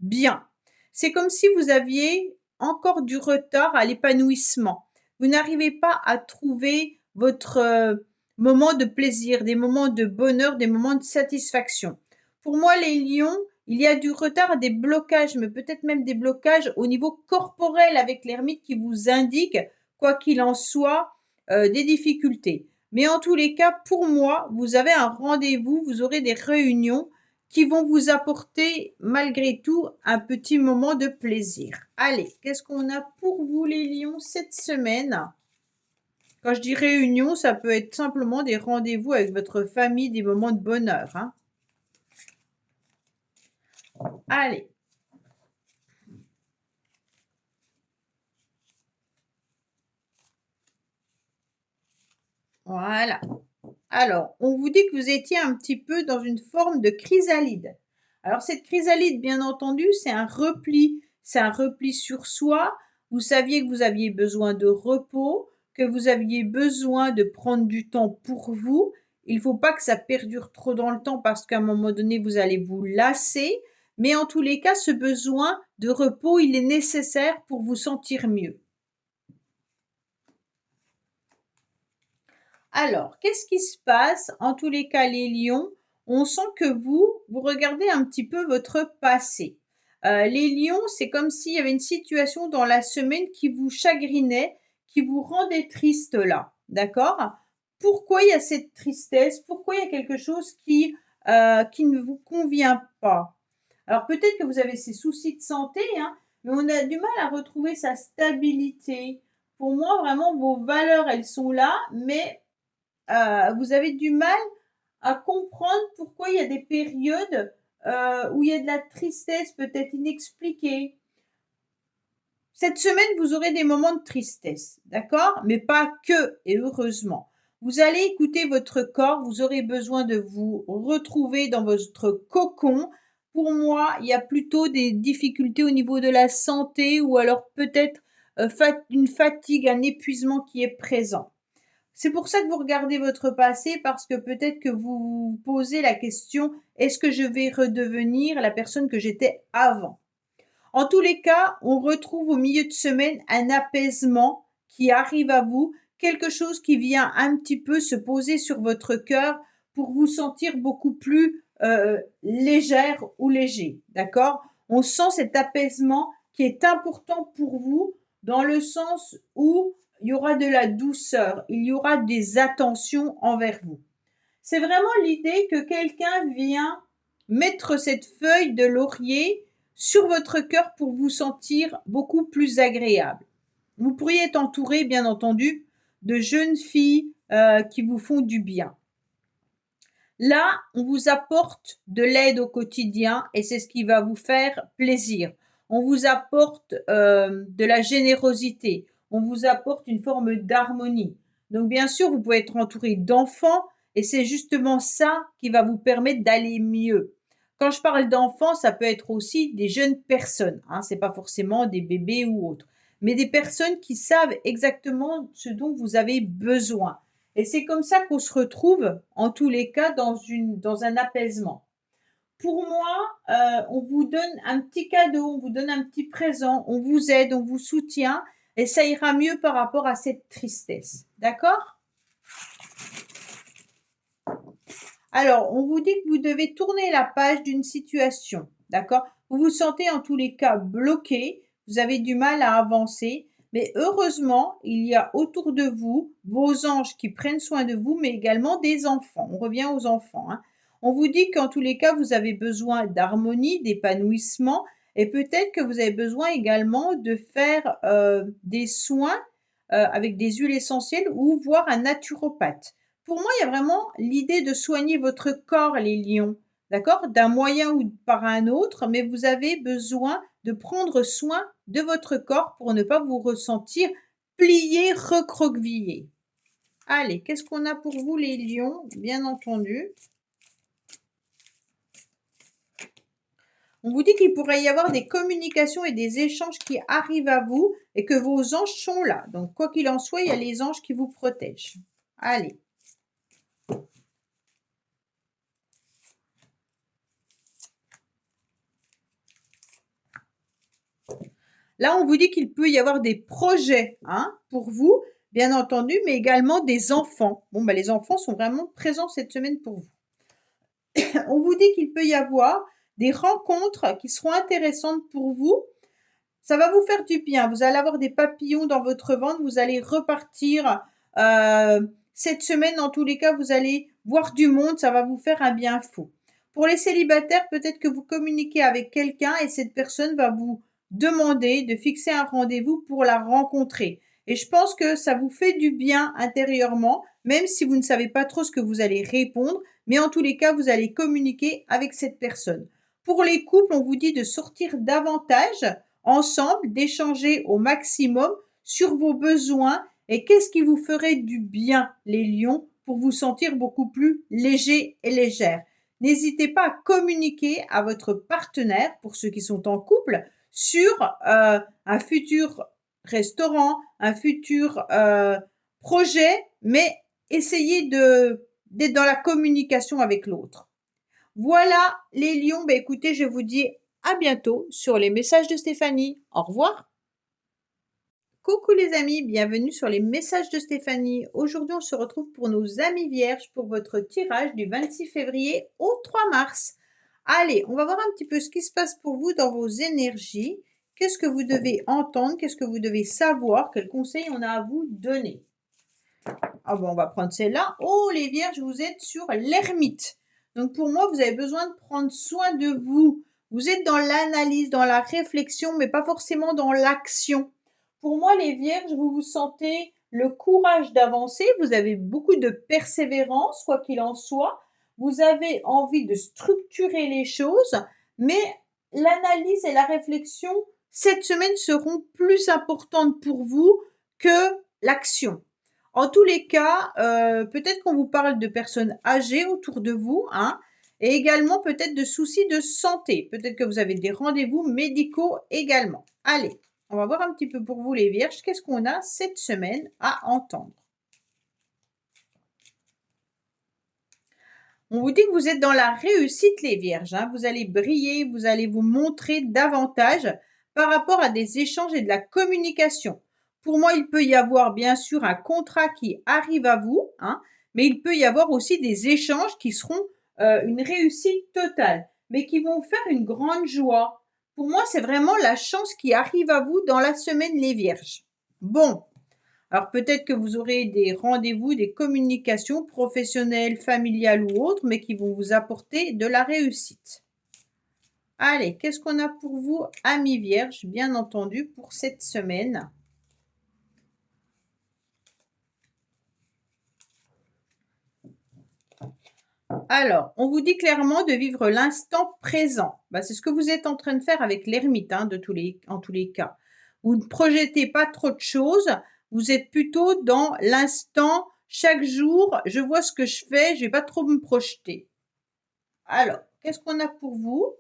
bien. C'est comme si vous aviez encore du retard à l'épanouissement. Vous n'arrivez pas à trouver votre moment de plaisir, des moments de bonheur, des moments de satisfaction. Pour moi, les lions, il y a du retard, des blocages, mais peut-être même des blocages au niveau corporel avec l'ermite qui vous indique, quoi qu'il en soit, des difficultés. Mais en tous les cas, pour moi, vous avez un rendez-vous, vous aurez des réunions qui vont vous apporter malgré tout un petit moment de plaisir. Allez, qu'est-ce qu'on a pour vous les lions cette semaine? Quand je dis réunion, ça peut être simplement des rendez-vous avec votre famille, des moments de bonheur. Hein. Allez. Voilà. Alors, on vous dit que vous étiez un petit peu dans une forme de chrysalide. Alors, cette chrysalide, bien entendu, c'est un repli sur soi. Vous saviez que vous aviez besoin de repos, que vous aviez besoin de prendre du temps pour vous. Il ne faut pas que ça perdure trop dans le temps parce qu'à un moment donné, vous allez vous lasser. Mais en tous les cas, ce besoin de repos, il est nécessaire pour vous sentir mieux. Alors, qu'est-ce qui se passe? En tous les cas, les lions, on sent que vous regardez un petit peu votre passé. Les lions, c'est comme s'il y avait une situation dans la semaine qui vous chagrinait, qui vous rendait triste là. D'accord? Pourquoi il y a cette tristesse? Pourquoi il y a quelque chose qui ne vous convient pas? Alors, peut-être que vous avez ces soucis de santé, hein, mais on a du mal à retrouver sa stabilité. Pour moi, vraiment, vos valeurs, elles sont là, mais vous avez du mal à comprendre pourquoi il y a des périodes où il y a de la tristesse peut-être inexpliquée. Cette semaine, vous aurez des moments de tristesse, d'accord? Mais pas que, et heureusement. Vous allez écouter votre corps, vous aurez besoin de vous retrouver dans votre cocon. Pour moi, il y a plutôt des difficultés au niveau de la santé ou alors peut-être une fatigue, un épuisement qui est présent. C'est pour ça que vous regardez votre passé parce que peut-être que vous vous posez la question, est-ce que je vais redevenir la personne que j'étais avant? En tous les cas, on retrouve au milieu de semaine un apaisement qui arrive à vous, quelque chose qui vient un petit peu se poser sur votre cœur pour vous sentir beaucoup plus légère ou léger, d'accord? On sent cet apaisement qui est important pour vous dans le sens où il y aura de la douceur, il y aura des attentions envers vous. C'est vraiment l'idée que quelqu'un vient mettre cette feuille de laurier sur votre cœur pour vous sentir beaucoup plus agréable. Vous pourriez être entouré, bien entendu, de jeunes filles qui vous font du bien. Là, on vous apporte de l'aide au quotidien et c'est ce qui va vous faire plaisir. On vous apporte de la générosité, on vous apporte une forme d'harmonie. Donc bien sûr, vous pouvez être entouré d'enfants et c'est justement ça qui va vous permettre d'aller mieux. Quand je parle d'enfants, ça peut être aussi des jeunes personnes, hein, c'est pas forcément des bébés ou autres, mais des personnes qui savent exactement ce dont vous avez besoin. Et c'est comme ça qu'on se retrouve, en tous les cas, dans un apaisement. Pour moi, on vous donne un petit cadeau, on vous donne un petit présent, on vous aide, on vous soutient et ça ira mieux par rapport à cette tristesse. D'accord? Alors, on vous dit que vous devez tourner la page d'une situation. D'accord? Vous vous sentez en tous les cas bloqué, vous avez du mal à avancer, mais heureusement, il y a autour de vous vos anges qui prennent soin de vous, mais également des enfants. On revient aux enfants, hein. On vous dit qu'en tous les cas, vous avez besoin d'harmonie, d'épanouissement, et peut-être que vous avez besoin également de faire des soins avec des huiles essentielles ou voir un naturopathe. Pour moi, il y a vraiment l'idée de soigner votre corps, les lions, d'accord? D'un moyen ou par un autre, mais vous avez besoin de prendre soin de votre corps pour ne pas vous ressentir plié, recroquevillé. Allez, qu'est-ce qu'on a pour vous, les lions? Bien entendu. On vous dit qu'il pourrait y avoir des communications et des échanges qui arrivent à vous et que vos anges sont là. Donc, quoi qu'il en soit, il y a les anges qui vous protègent. Allez. Là, on vous dit qu'il peut y avoir des projets, hein, pour vous, bien entendu, mais également des enfants. Bon, les enfants sont vraiment présents cette semaine pour vous. On vous dit qu'il peut y avoir des rencontres qui seront intéressantes pour vous. Ça va vous faire du bien. Vous allez avoir des papillons dans votre ventre. Vous allez repartir. Cette semaine, en tous les cas, vous allez voir du monde. Ça va vous faire un bien fou. Pour les célibataires, peut-être que vous communiquez avec quelqu'un et cette personne va vous demander de fixer un rendez-vous pour la rencontrer. Et je pense que ça vous fait du bien intérieurement, même si vous ne savez pas trop ce que vous allez répondre. Mais en tous les cas, vous allez communiquer avec cette personne. Pour les couples, on vous dit de sortir davantage ensemble, d'échanger au maximum sur vos besoins et qu'est-ce qui vous ferait du bien, les lions, pour vous sentir beaucoup plus léger et légère. N'hésitez pas à communiquer à votre partenaire, pour ceux qui sont en couple, sur un futur restaurant, un futur projet, mais essayez d'être dans la communication avec l'autre. Voilà les lions, écoutez, je vous dis à bientôt sur les messages de Stéphanie. Au revoir. Coucou les amis, bienvenue sur les messages de Stéphanie. Aujourd'hui, on se retrouve pour nos amis vierges pour votre tirage du 26 février au 3 mars. Allez, on va voir un petit peu ce qui se passe pour vous dans vos énergies. Qu'est-ce que vous devez entendre? Qu'est-ce que vous devez savoir? Quels conseils on a à vous donner? Ah bon, on va prendre celle-là. Oh, les vierges, vous êtes sur l'ermite. Donc pour moi, vous avez besoin de prendre soin de vous. Vous êtes dans l'analyse, dans la réflexion, mais pas forcément dans l'action. Pour moi, les vierges, vous vous sentez le courage d'avancer. Vous avez beaucoup de persévérance, quoi qu'il en soit. vous avez envie de structurer les choses, mais l'analyse et la réflexion, cette semaine, seront plus importantes pour vous que l'action. En tous les cas, peut-être qu'on vous parle de personnes âgées autour de vous, hein, et également peut-être de soucis de santé. Peut-être que vous avez des rendez-vous médicaux également. Allez, on va voir un petit peu pour vous les Vierges, qu'est-ce qu'on a cette semaine à entendre. On vous dit que vous êtes dans la réussite les Vierges, hein. Vous allez briller, vous allez vous montrer davantage par rapport à des échanges et de la communication. Pour moi, il peut y avoir bien sûr un contrat qui arrive à vous, hein, mais il peut y avoir aussi des échanges qui seront une réussite totale, mais qui vont faire une grande joie. Pour moi, c'est vraiment la chance qui arrive à vous dans la semaine les Vierges. Bon, alors peut-être que vous aurez des rendez-vous, des communications professionnelles, familiales ou autres, mais qui vont vous apporter de la réussite. Allez, qu'est-ce qu'on a pour vous, amis Vierges, bien entendu, pour cette semaine? Alors, on vous dit clairement de vivre l'instant présent. Bah, c'est ce que vous êtes en train de faire avec l'ermite, hein, en tous les cas. Vous ne projetez pas trop de choses, vous êtes plutôt dans l'instant, chaque jour, je vois ce que je fais, je ne vais pas trop me projeter. Alors, qu'est-ce qu'on a pour vous?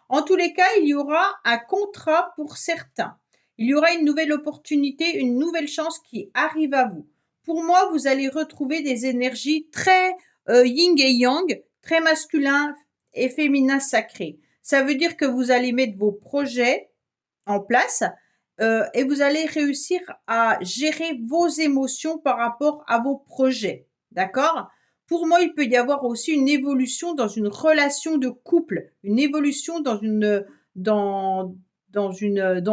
En tous les cas, il y aura un contrat pour certains. Il y aura une nouvelle opportunité, une nouvelle chance qui arrive à vous. Pour moi, vous allez retrouver des énergies très yin et yang, très masculin et féminin sacré. Ça veut dire que vous allez mettre vos projets en place et vous allez réussir à gérer vos émotions par rapport à vos projets. D'accord? Pour moi, il peut y avoir aussi une évolution dans une relation de couple, une évolution dans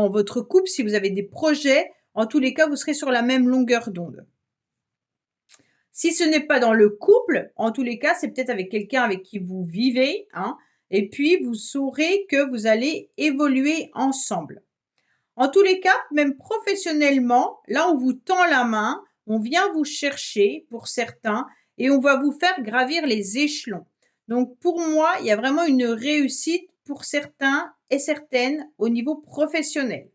votre couple. Si vous avez des projets, en tous les cas, vous serez sur la même longueur d'onde. Si ce n'est pas dans le couple, en tous les cas, c'est peut-être avec quelqu'un avec qui vous vivez, hein, et puis vous saurez que vous allez évoluer ensemble. En tous les cas, même professionnellement, là, on vous tend la main, on vient vous chercher pour certains et on va vous faire gravir les échelons. Donc, pour moi, il y a vraiment une réussite pour certains et certaines au niveau professionnel.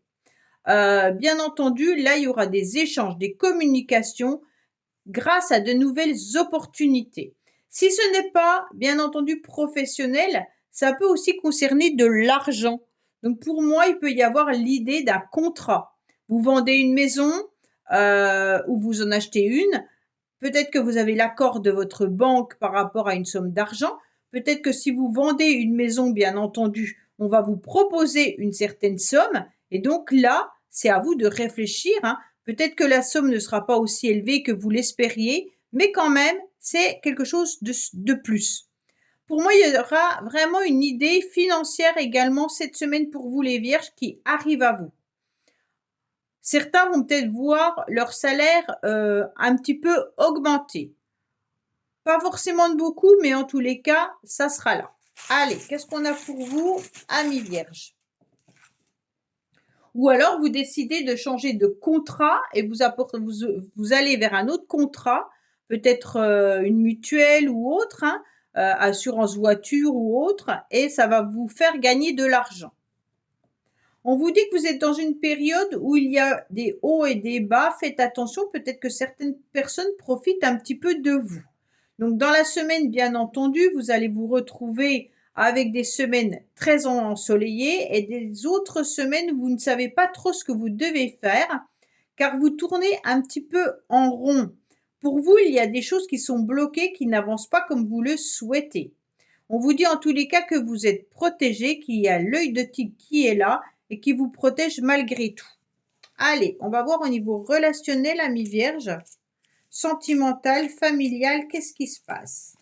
Bien entendu, là, il y aura des échanges, des communications grâce à de nouvelles opportunités. Si ce n'est pas, bien entendu, professionnel, ça peut aussi concerner de l'argent. Donc pour moi, il peut y avoir l'idée d'un contrat. Vous vendez une maison ou vous en achetez une. Peut-être que vous avez l'accord de votre banque par rapport à une somme d'argent. Peut-être que si vous vendez une maison, bien entendu, on va vous proposer une certaine somme. Et donc là, c'est à vous de réfléchir, hein. Peut-être que la somme ne sera pas aussi élevée que vous l'espériez, mais quand même, c'est quelque chose de plus. Pour moi, il y aura vraiment une idée financière également cette semaine pour vous les Vierges qui arrive à vous. Certains vont peut-être voir leur salaire un petit peu augmenter. Pas forcément de beaucoup, mais en tous les cas, ça sera là. Allez, qu'est-ce qu'on a pour vous, amis Vierges? Ou alors, vous décidez de changer de contrat et vous allez vers un autre contrat, peut-être une mutuelle ou autre, hein, assurance voiture ou autre, et ça va vous faire gagner de l'argent. On vous dit que vous êtes dans une période où il y a des hauts et des bas. Faites attention, peut-être que certaines personnes profitent un petit peu de vous. Donc, dans la semaine, bien entendu, vous allez vous retrouver avec des semaines très ensoleillées et des autres semaines où vous ne savez pas trop ce que vous devez faire car vous tournez un petit peu en rond. Pour vous, il y a des choses qui sont bloquées, qui n'avancent pas comme vous le souhaitez. On vous dit en tous les cas que vous êtes protégé, qu'il y a l'œil de tigre qui est là et qui vous protège malgré tout. Allez, on va voir au niveau relationnel, amis Vierge. Sentimental, familial, qu'est-ce qui se passe?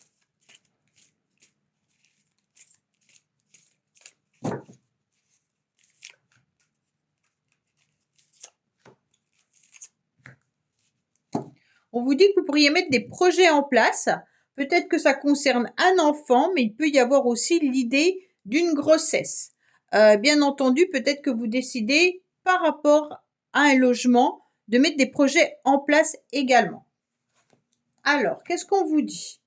On vous dit que vous pourriez mettre des projets en place. Peut-être que ça concerne un enfant, mais il peut y avoir aussi l'idée d'une grossesse. Bien entendu, peut-être que vous décidez par rapport à un logement de mettre des projets en place également. Alors, qu'est-ce qu'on vous dit?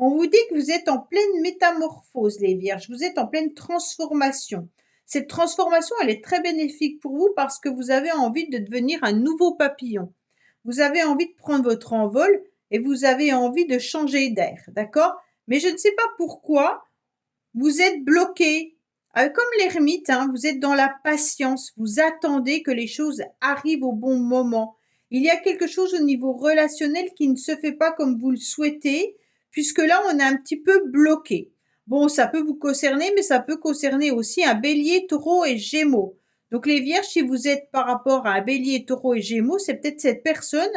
On vous dit que vous êtes en pleine métamorphose, les Vierges. Vous êtes en pleine transformation. Cette transformation, elle est très bénéfique pour vous parce que vous avez envie de devenir un nouveau papillon. Vous avez envie de prendre votre envol et vous avez envie de changer d'air, d'accord? Mais je ne sais pas pourquoi vous êtes bloqué. Comme l'ermite, hein, vous êtes dans la patience. Vous attendez que les choses arrivent au bon moment. Il y a quelque chose au niveau relationnel qui ne se fait pas comme vous le souhaitez, puisque là, on est un petit peu bloqué. Bon, ça peut vous concerner, mais ça peut concerner aussi un bélier, taureau et gémeaux. Donc les vierges, si vous êtes par rapport à un bélier, taureau et gémeaux, c'est peut-être cette personne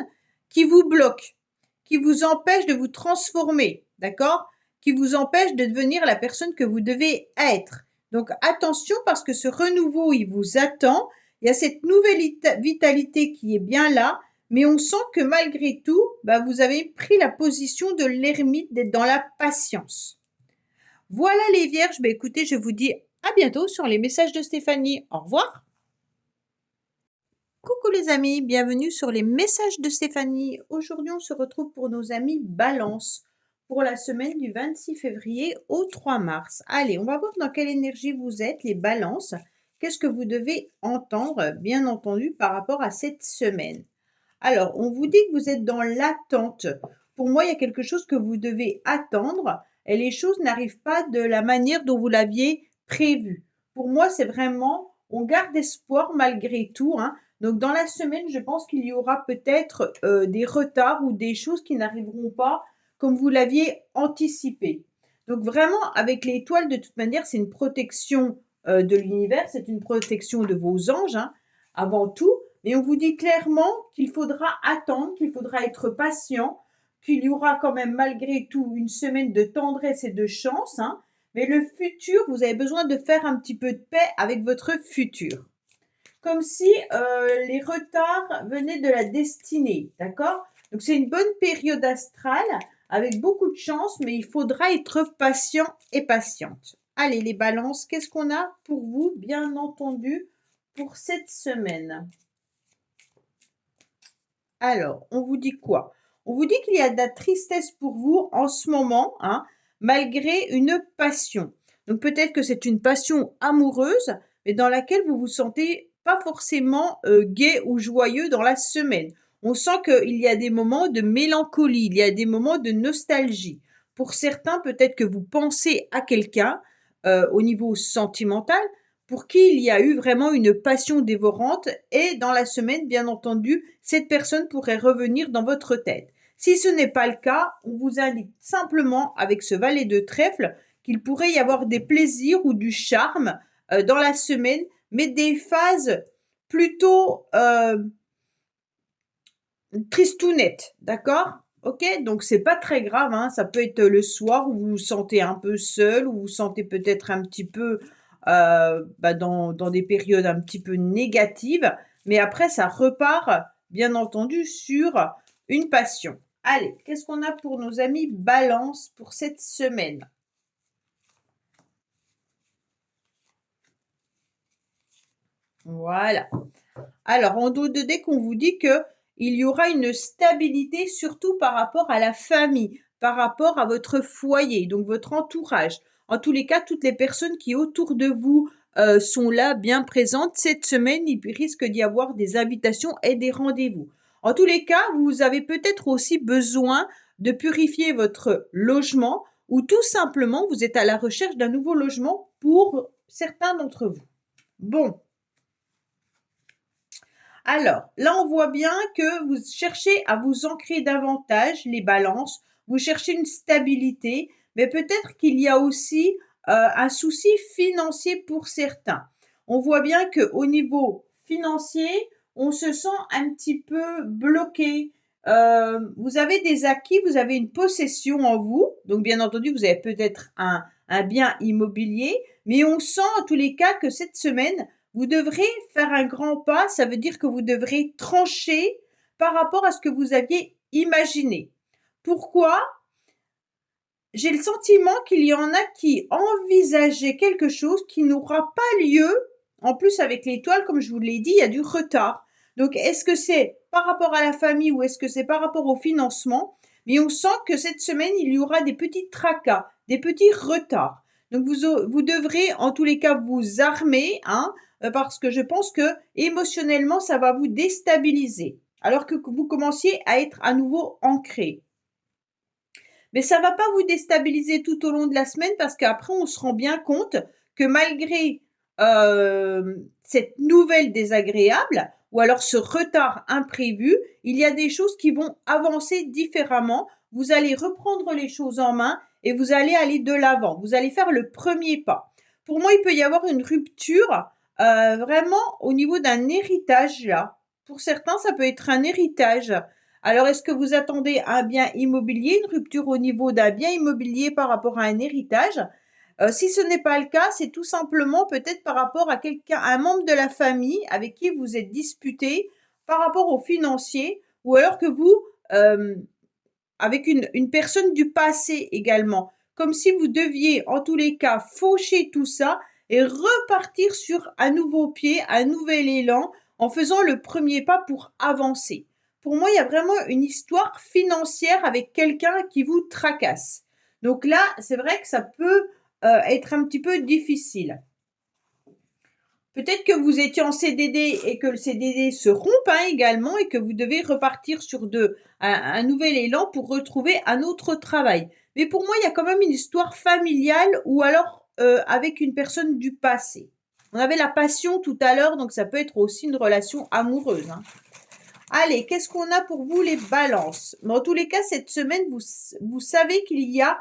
qui vous bloque, qui vous empêche de vous transformer, d'accord? Qui vous empêche de devenir la personne que vous devez être. Donc attention parce que ce renouveau, il vous attend. Il y a cette nouvelle vitalité qui est bien là, mais on sent que malgré tout, vous avez pris la position de l'ermite, d'être dans la patience. Voilà les vierges, écoutez, je vous dis à bientôt sur les messages de Stéphanie. Au revoir. Coucou les amis, bienvenue sur les messages de Stéphanie. Aujourd'hui, on se retrouve pour nos amis Balance pour la semaine du 26 février au 3 mars. Allez, on va voir dans quelle énergie vous êtes, les Balances. Qu'est-ce que vous devez entendre, bien entendu, par rapport à cette semaine. Alors, on vous dit que vous êtes dans l'attente. Pour moi, il y a quelque chose que vous devez attendre et les choses n'arrivent pas de la manière dont vous l'aviez prévu. Pour moi, c'est vraiment, on garde espoir malgré tout, hein. Donc, dans la semaine, je pense qu'il y aura peut-être des retards ou des choses qui n'arriveront pas comme vous l'aviez anticipé. Donc, vraiment, avec l'étoile, de toute manière, c'est une protection de l'univers, c'est une protection de vos anges, hein, avant tout. Mais on vous dit clairement qu'il faudra attendre, qu'il faudra être patient, qu'il y aura quand même malgré tout une semaine de tendresse et de chance, hein. Mais le futur, vous avez besoin de faire un petit peu de paix avec votre futur. Comme si les retards venaient de la destinée, d'accord? Donc c'est une bonne période astrale avec beaucoup de chance, mais il faudra être patient et patiente. Allez les balances, qu'est-ce qu'on a pour vous, bien entendu, pour cette semaine? Alors, on vous dit quoi? On vous dit qu'il y a de la tristesse pour vous en ce moment, hein, malgré une passion. Donc peut-être que c'est une passion amoureuse, mais dans laquelle vous vous sentez pas forcément gai ou joyeux dans la semaine. On sent qu'il y a des moments de mélancolie, il y a des moments de nostalgie. Pour certains, peut-être que vous pensez à quelqu'un au niveau sentimental, pour qui il y a eu vraiment une passion dévorante et dans la semaine, bien entendu, cette personne pourrait revenir dans votre tête. Si ce n'est pas le cas, on vous indique simplement avec ce valet de trèfle qu'il pourrait y avoir des plaisirs ou du charme dans la semaine, mais des phases plutôt tristounettes, d'accord? Ok, donc c'est pas très grave, hein, ça peut être le soir où vous vous sentez un peu seul, où vous vous sentez peut-être un petit peu dans des périodes un petit peu négatives, mais après ça repart bien entendu sur une passion. Allez, qu'est-ce qu'on a pour nos amis Balance pour cette semaine? Voilà. Alors, en dos de deck, on vous dit que il y aura une stabilité, surtout par rapport à la famille, par rapport à votre foyer, donc votre entourage. En tous les cas, toutes les personnes qui autour de vous sont là, bien présentes. Cette semaine, il risque d'y avoir des invitations et des rendez-vous. En tous les cas, vous avez peut-être aussi besoin de purifier votre logement ou tout simplement, vous êtes à la recherche d'un nouveau logement pour certains d'entre vous. Bon. Alors, là, on voit bien que vous cherchez à vous ancrer davantage, les balances, vous cherchez une stabilité, mais peut-être qu'il y a aussi un souci financier pour certains. On voit bien qu'au niveau financier, on se sent un petit peu bloqué. Vous avez des acquis, vous avez une possession en vous, donc bien entendu, vous avez peut-être un bien immobilier, mais on sent en tous les cas que cette semaine, vous devrez faire un grand pas, ça veut dire que vous devrez trancher par rapport à ce que vous aviez imaginé. Pourquoi? J'ai le sentiment qu'il y en a qui envisageaient quelque chose qui n'aura pas lieu. En plus, avec l'étoile, comme je vous l'ai dit, il y a du retard. Donc, est-ce que c'est par rapport à la famille ou est-ce que c'est par rapport au financement? Mais on sent que cette semaine, il y aura des petits tracas, des petits retards. Donc vous devrez en tous les cas vous armer, hein, parce que je pense que émotionnellement, ça va vous déstabiliser, alors que vous commenciez à être à nouveau ancré. Mais ça va pas vous déstabiliser tout au long de la semaine parce qu'après, on se rend bien compte que malgré cette nouvelle désagréable ou alors ce retard imprévu, il y a des choses qui vont avancer différemment. Vous allez reprendre les choses en main et vous allez aller de l'avant. Vous allez faire le premier pas. Pour moi, il peut y avoir une rupture vraiment au niveau d'un héritage là. Pour certains, ça peut être un héritage. Alors, est-ce que vous attendez un bien immobilier, une rupture au niveau d'un bien immobilier par rapport à un héritage? Si ce n'est pas le cas, c'est tout simplement peut-être par rapport à quelqu'un, un membre de la famille avec qui vous êtes disputé par rapport aux financiers, ou alors que vous, avec une personne du passé également, comme si vous deviez en tous les cas faucher tout ça et repartir sur un nouveau pied, un nouvel élan en faisant le premier pas pour avancer. Pour moi, il y a vraiment une histoire financière avec quelqu'un qui vous tracasse. Donc là, c'est vrai que ça peut être un petit peu difficile. Peut-être que vous étiez en CDD et que le CDD se rompt hein, également et que vous devez repartir sur un nouvel élan pour retrouver un autre travail. Mais pour moi, il y a quand même une histoire familiale ou alors avec une personne du passé. On avait la passion tout à l'heure, donc ça peut être aussi une relation amoureuse. Hein. Allez, qu'est-ce qu'on a pour vous les balances? Mais en tous les cas, cette semaine, vous savez qu'il y a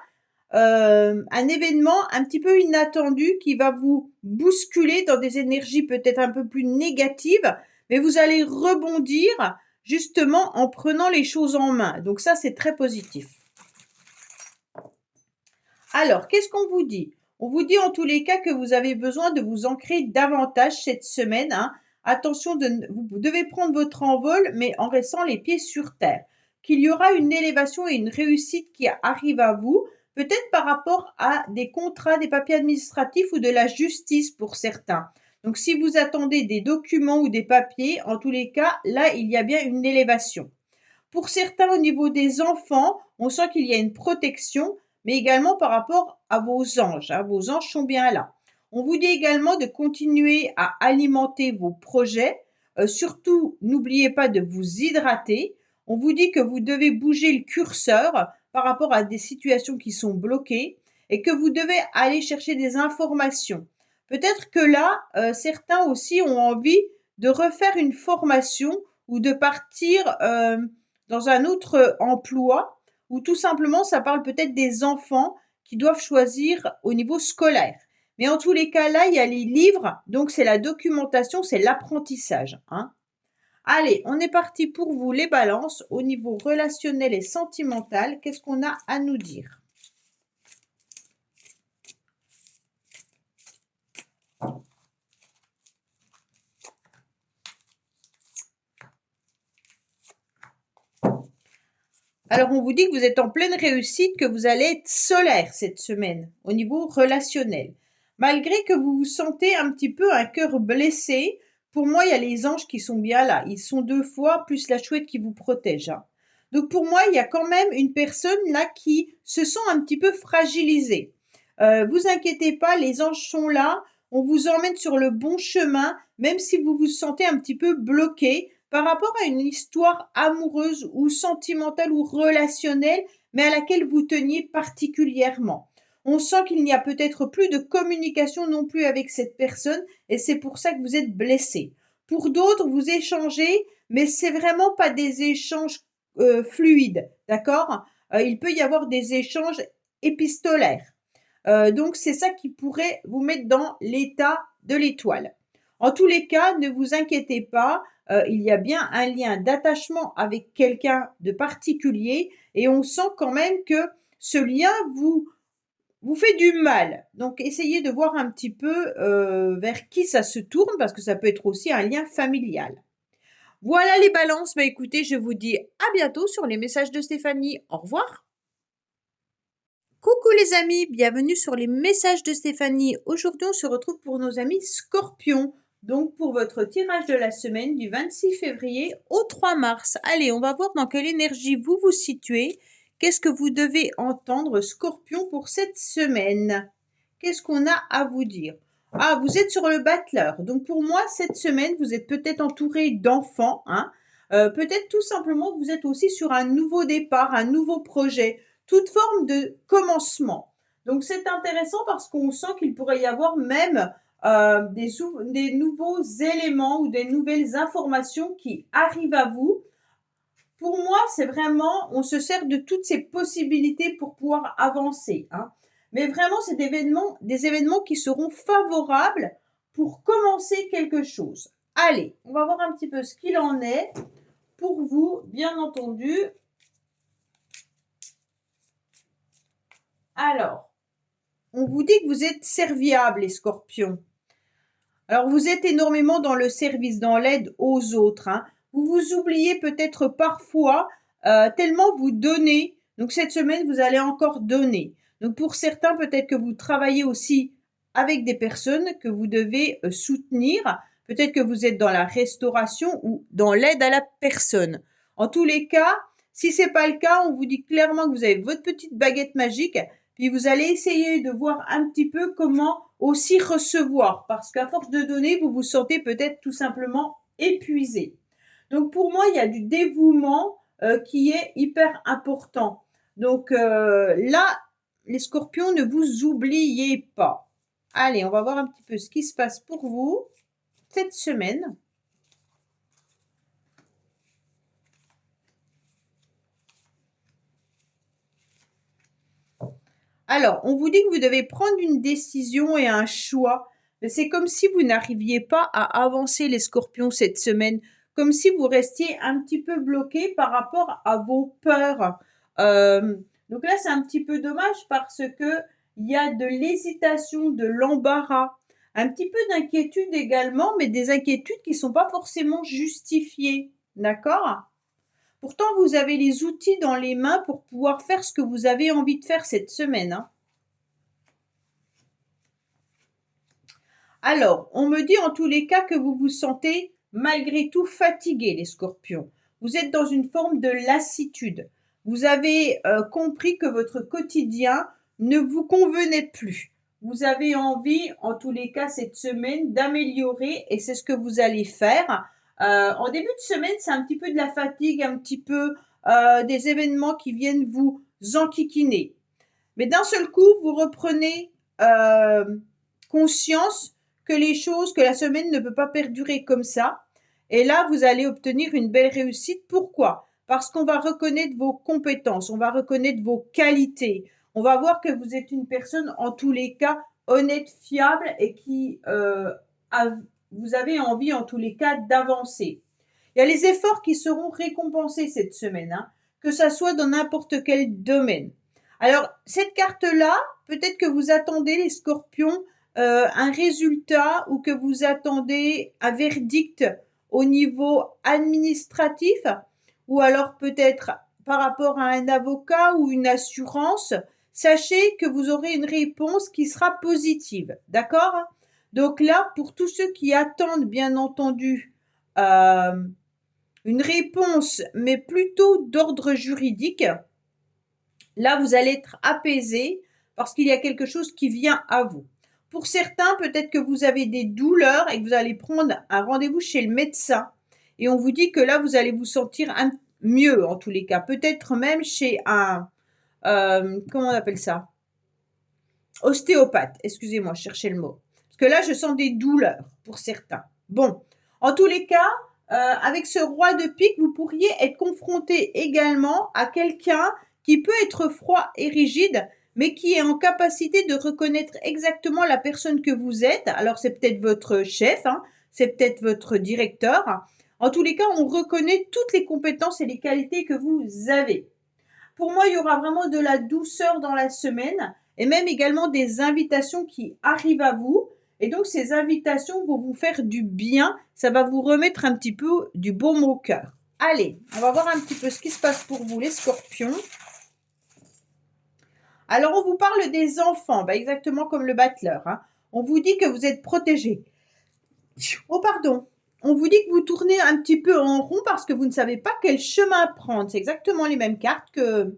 un événement un petit peu inattendu qui va vous bousculer dans des énergies peut-être un peu plus négatives, mais vous allez rebondir justement en prenant les choses en main. Donc ça, c'est très positif. Alors, qu'est-ce qu'on vous dit? On vous dit en tous les cas que vous avez besoin de vous ancrer davantage cette semaine. Hein. Attention, vous devez prendre votre envol, mais en restant les pieds sur terre. Qu'il y aura une élévation et une réussite qui arrive à vous, peut-être par rapport à des contrats, des papiers administratifs ou de la justice pour certains. Donc, si vous attendez des documents ou des papiers, en tous les cas, là, il y a bien une élévation. Pour certains, au niveau des enfants, on sent qu'il y a une protection, mais également par rapport à vos anges. Hein, vos anges sont bien là. On vous dit également de continuer à alimenter vos projets. Surtout, n'oubliez pas de vous hydrater. On vous dit que vous devez bouger le curseur par rapport à des situations qui sont bloquées et que vous devez aller chercher des informations. Peut-être que là, certains aussi ont envie de refaire une formation ou de partir dans un autre emploi ou tout simplement ça parle peut-être des enfants qui doivent choisir au niveau scolaire. Mais en tous les cas, là, il y a les livres, donc c'est la documentation, c'est l'apprentissage. Hein. Allez, on est parti pour vous les balances au niveau relationnel et sentimental. Qu'est-ce qu'on a à nous dire? Alors, on vous dit que vous êtes en pleine réussite, que vous allez être solaire cette semaine au niveau relationnel. Malgré que vous vous sentez un petit peu un cœur blessé, pour moi, il y a les anges qui sont bien là. Ils sont 2 fois, plus la chouette qui vous protège. Hein. Donc, pour moi, il y a quand même une personne là qui se sent un petit peu fragilisée. Vous inquiétez pas, les anges sont là. On vous emmène sur le bon chemin, même si vous vous sentez un petit peu bloqué par rapport à une histoire amoureuse ou sentimentale ou relationnelle, mais à laquelle vous teniez particulièrement. On sent qu'il n'y a peut-être plus de communication non plus avec cette personne et c'est pour ça que vous êtes blessé. Pour d'autres, vous échangez, mais c'est vraiment pas des échanges fluides, d'accord? Il peut y avoir des échanges épistolaires. Donc c'est ça qui pourrait vous mettre dans l'état de l'étoile. En tous les cas, ne vous inquiétez pas, il y a bien un lien d'attachement avec quelqu'un de particulier et on sent quand même que ce lien vous fait du mal. Donc essayez de voir un petit peu vers qui ça se tourne parce que ça peut être aussi un lien familial. Voilà les balances. Bah écoutez, je vous dis à bientôt sur les messages de Stéphanie. Au revoir. Coucou les amis, bienvenue sur les messages de Stéphanie. Aujourd'hui, on se retrouve pour nos amis Scorpions. Donc pour votre tirage de la semaine du 26 février au 3 mars. Allez, on va voir dans quelle énergie vous vous situez. Qu'est-ce que vous devez entendre, Scorpion, pour cette semaine? Qu'est-ce qu'on a à vous dire? Ah, vous êtes sur le battleur. Donc pour moi, cette semaine, vous êtes peut-être entouré d'enfants, hein. Peut-être tout simplement que vous êtes aussi sur un nouveau départ, un nouveau projet, toute forme de commencement. Donc c'est intéressant parce qu'on sent qu'il pourrait y avoir même des nouveaux éléments ou des nouvelles informations qui arrivent à vous. Pour moi, c'est vraiment, on se sert de toutes ces possibilités pour pouvoir avancer, hein. Mais vraiment, c'est des événements qui seront favorables pour commencer quelque chose. Allez, on va voir un petit peu ce qu'il en est pour vous, bien entendu. Alors, on vous dit que vous êtes serviables, les scorpions. Alors, vous êtes énormément dans le service, dans l'aide aux autres, hein. Vous vous oubliez peut-être parfois, tellement vous donnez. Donc, cette semaine, vous allez encore donner. Donc, pour certains, peut-être que vous travaillez aussi avec des personnes que vous devez soutenir. Peut-être que vous êtes dans la restauration ou dans l'aide à la personne. En tous les cas, si c'est pas le cas, on vous dit clairement que vous avez votre petite baguette magique, puis vous allez essayer de voir un petit peu comment aussi recevoir, parce qu'à force de donner, vous vous sentez peut-être tout simplement épuisé. Donc pour moi, il y a du dévouement qui est hyper important. Donc là, les scorpions, ne vous oubliez pas. Allez, on va voir un petit peu ce qui se passe pour vous cette semaine. Alors, on vous dit que vous devez prendre une décision et un choix. Mais c'est comme si vous n'arriviez pas à avancer, les scorpions, cette semaine. Comme si vous restiez un petit peu bloqué par rapport à vos peurs. Donc là, c'est un petit peu dommage parce que il y a de l'hésitation, de l'embarras, un petit peu d'inquiétude également, mais des inquiétudes qui ne sont pas forcément justifiées. D'accord? Pourtant, vous avez les outils dans les mains pour pouvoir faire ce que vous avez envie de faire cette semaine, hein. Alors, on me dit en tous les cas que vous vous sentez malgré tout fatigué, les scorpions. Vous êtes dans une forme de lassitude. Vous avez compris que votre quotidien ne vous convenait plus. Vous avez envie, en tous les cas, cette semaine, d'améliorer et c'est ce que vous allez faire. En début de semaine, c'est un petit peu de la fatigue, un petit peu des événements qui viennent vous enquiquiner. Mais d'un seul coup, vous reprenez conscience que la semaine ne peut pas perdurer comme ça. Et là, vous allez obtenir une belle réussite. Pourquoi? Parce qu'on va reconnaître vos compétences, on va reconnaître vos qualités. On va voir que vous êtes une personne, en tous les cas, honnête, fiable et qui vous avez envie, en tous les cas, d'avancer. Il y a les efforts qui seront récompensés cette semaine, hein, que ça soit dans n'importe quel domaine. Alors, cette carte-là, peut-être que vous attendez, les scorpions, un résultat ou que vous attendez un verdict au niveau administratif ou alors peut-être par rapport à un avocat ou une assurance. Sachez que vous aurez une réponse qui sera positive. D'accord? Donc là, pour tous ceux qui attendent, bien entendu, une réponse, mais plutôt d'ordre juridique, là, vous allez être apaisé parce qu'il y a quelque chose qui vient à vous. Pour certains, peut-être que vous avez des douleurs et que vous allez prendre un rendez-vous chez le médecin. Et on vous dit que là, vous allez vous sentir mieux en tous les cas. Peut-être même chez un, comment on appelle ça? Ostéopathe. Excusez-moi, je cherchais le mot. Parce que là, je sens des douleurs pour certains. Bon, en tous les cas, avec ce roi de pique, vous pourriez être confronté également à quelqu'un qui peut être froid et rigide, mais qui est en capacité de reconnaître exactement la personne que vous êtes. Alors, c'est peut-être votre chef, hein, c'est peut-être votre directeur. En tous les cas, on reconnaît toutes les compétences et les qualités que vous avez. Pour moi, il y aura vraiment de la douceur dans la semaine et même également des invitations qui arrivent à vous. Et donc, ces invitations vont vous faire du bien. Ça va vous remettre un petit peu du baume au cœur. Allez, on va voir un petit peu ce qui se passe pour vous, les scorpions. Alors, on vous parle des enfants, exactement comme le battleur, hein. On vous dit que vous êtes protégés. Oh, pardon. On vous dit que vous tournez un petit peu en rond parce que vous ne savez pas quel chemin prendre. C'est exactement les mêmes cartes que...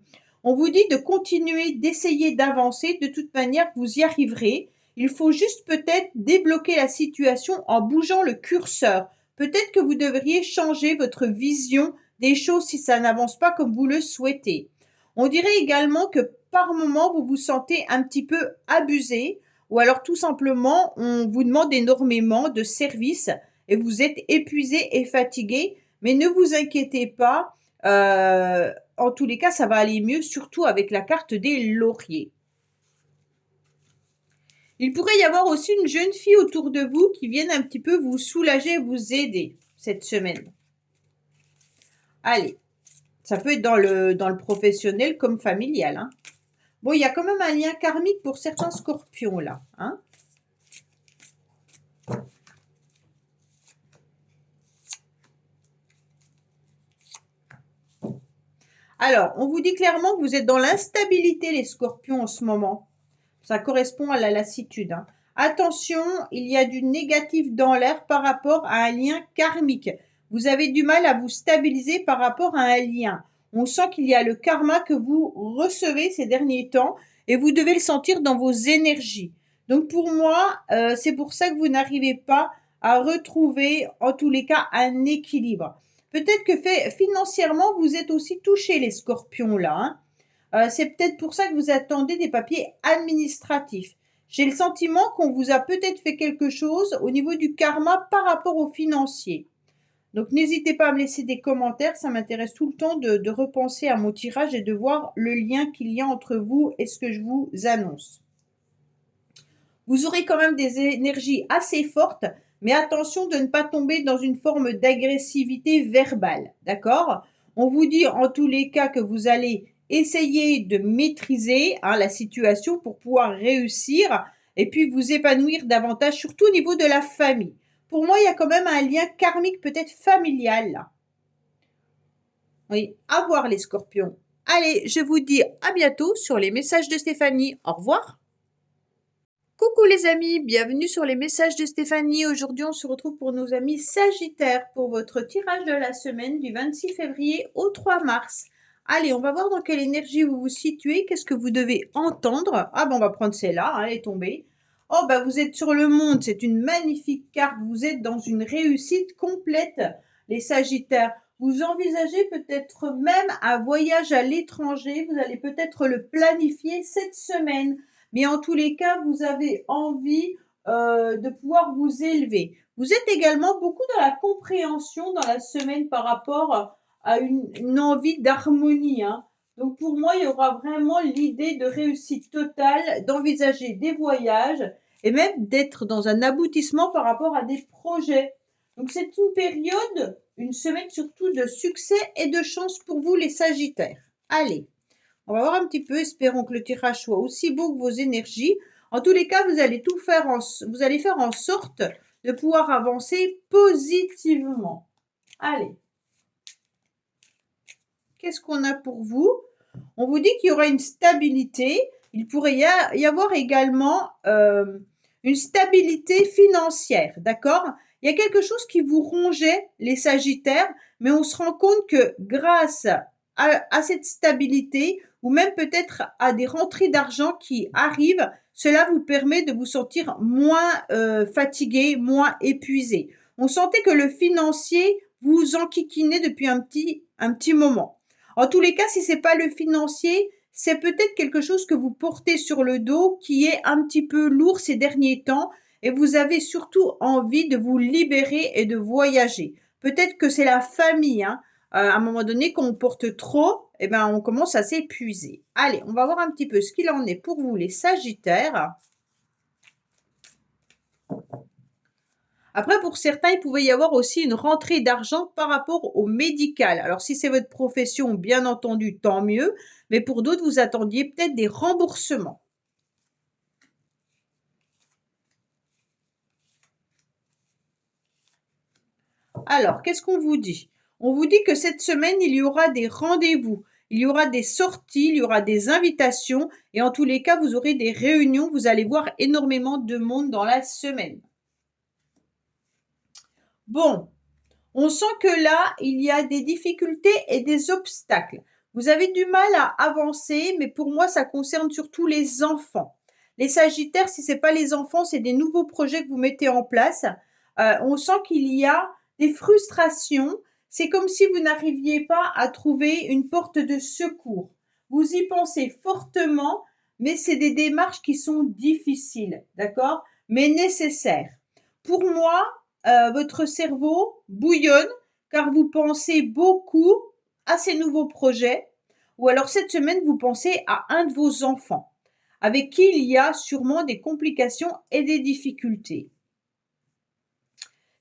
On vous dit de continuer, d'essayer d'avancer. De toute manière, vous y arriverez. Il faut juste peut-être débloquer la situation en bougeant le curseur. Peut-être que vous devriez changer votre vision des choses si ça n'avance pas comme vous le souhaitez. On dirait également que par moment, vous vous sentez un petit peu abusé ou alors tout simplement, on vous demande énormément de services et vous êtes épuisé et fatigué. Mais ne vous inquiétez pas, en tous les cas, ça va aller mieux, surtout avec la carte des lauriers. Il pourrait y avoir aussi une jeune fille autour de vous qui vienne un petit peu vous soulager, vous aider cette semaine. Allez, ça peut être dans le professionnel comme familial, hein. Bon, il y a quand même un lien karmique pour certains scorpions là, hein. Alors, on vous dit clairement que vous êtes dans l'instabilité, les scorpions, en ce moment. Ça correspond à la lassitude, hein. Attention, il y a du négatif dans l'air par rapport à un lien karmique. Vous avez du mal à vous stabiliser par rapport à un lien. On sent qu'il y a le karma que vous recevez ces derniers temps et vous devez le sentir dans vos énergies. Donc pour moi, c'est pour ça que vous n'arrivez pas à retrouver, en tous les cas, un équilibre. Peut-être que financièrement, vous êtes aussi touchés, les scorpions, là, hein. C'est peut-être pour ça que vous attendez des papiers administratifs. J'ai le sentiment qu'on vous a peut-être fait quelque chose au niveau du karma par rapport au financier. Donc n'hésitez pas à me laisser des commentaires, ça m'intéresse tout le temps de repenser à mon tirage et de voir le lien qu'il y a entre vous et ce que je vous annonce. Vous aurez quand même des énergies assez fortes, mais attention de ne pas tomber dans une forme d'agressivité verbale, d'accord? On vous dit en tous les cas que vous allez essayer de maîtriser, hein, la situation pour pouvoir réussir et puis vous épanouir davantage, surtout au niveau de la famille. Pour moi, il y a quand même un lien karmique peut-être familial là. Oui, à voir les scorpions. Allez, je vous dis à bientôt sur les messages de Stéphanie. Au revoir. Coucou les amis, bienvenue sur les messages de Stéphanie. Aujourd'hui, on se retrouve pour nos amis Sagittaires pour votre tirage de la semaine du 26 février au 3 mars. Allez, on va voir dans quelle énergie vous vous situez, qu'est-ce que vous devez entendre. Ah ben, on va prendre celle-là, hein, elle est tombée. Oh ben, vous êtes sur le monde, c'est une magnifique carte, vous êtes dans une réussite complète, les Sagittaires. Vous envisagez peut-être même un voyage à l'étranger, vous allez peut-être le planifier cette semaine. Mais en tous les cas, vous avez envie de pouvoir vous élever. Vous êtes également beaucoup dans la compréhension dans la semaine par rapport à une envie d'harmonie, hein. Donc pour moi, il y aura vraiment l'idée de réussite totale, d'envisager des voyages et même d'être dans un aboutissement par rapport à des projets. Donc c'est une période, une semaine surtout de succès et de chance pour vous les Sagittaires. Allez. On va voir un petit peu, espérons que le tirage soit aussi beau que vos énergies. En tous les cas, vous allez vous allez faire en sorte de pouvoir avancer positivement. Allez. Qu'est-ce qu'on a pour vous? On vous dit qu'il y aura une stabilité. Il pourrait y avoir également une stabilité financière, d'accord? Il y a quelque chose qui vous rongeait, les Sagittaires, mais on se rend compte que grâce à cette stabilité, ou même peut-être à des rentrées d'argent qui arrivent, cela vous permet de vous sentir moins fatigué, moins épuisé. On sentait que le financier vous enquiquinait depuis un petit moment. En tous les cas, si c'est pas le financier, c'est peut-être quelque chose que vous portez sur le dos qui est un petit peu lourd ces derniers temps et vous avez surtout envie de vous libérer et de voyager. Peut-être que c'est la famille, hein. À un moment donné, quand on porte trop, eh ben, on commence à s'épuiser. Allez, on va voir un petit peu ce qu'il en est pour vous, les Sagittaires. Après, pour certains, il pouvait y avoir aussi une rentrée d'argent par rapport au médical. Alors, si c'est votre profession, bien entendu, tant mieux. Mais pour d'autres, vous attendiez peut-être des remboursements. Alors, qu'est-ce qu'on vous dit? On vous dit que cette semaine, il y aura des rendez-vous, il y aura des sorties, il y aura des invitations et en tous les cas, vous aurez des réunions. Vous allez voir énormément de monde dans la semaine. Bon, on sent que là, il y a des difficultés et des obstacles. Vous avez du mal à avancer, mais pour moi, ça concerne surtout les enfants. Les Sagittaires, si ce n'est pas les enfants, c'est des nouveaux projets que vous mettez en place. On sent qu'il y a des frustrations. C'est comme si vous n'arriviez pas à trouver une porte de secours. Vous y pensez fortement, mais c'est des démarches qui sont difficiles, d'accord? Mais nécessaires. Pour moi, votre cerveau bouillonne car vous pensez beaucoup à ces nouveaux projets, ou alors cette semaine, vous pensez à un de vos enfants, avec qui il y a sûrement des complications et des difficultés.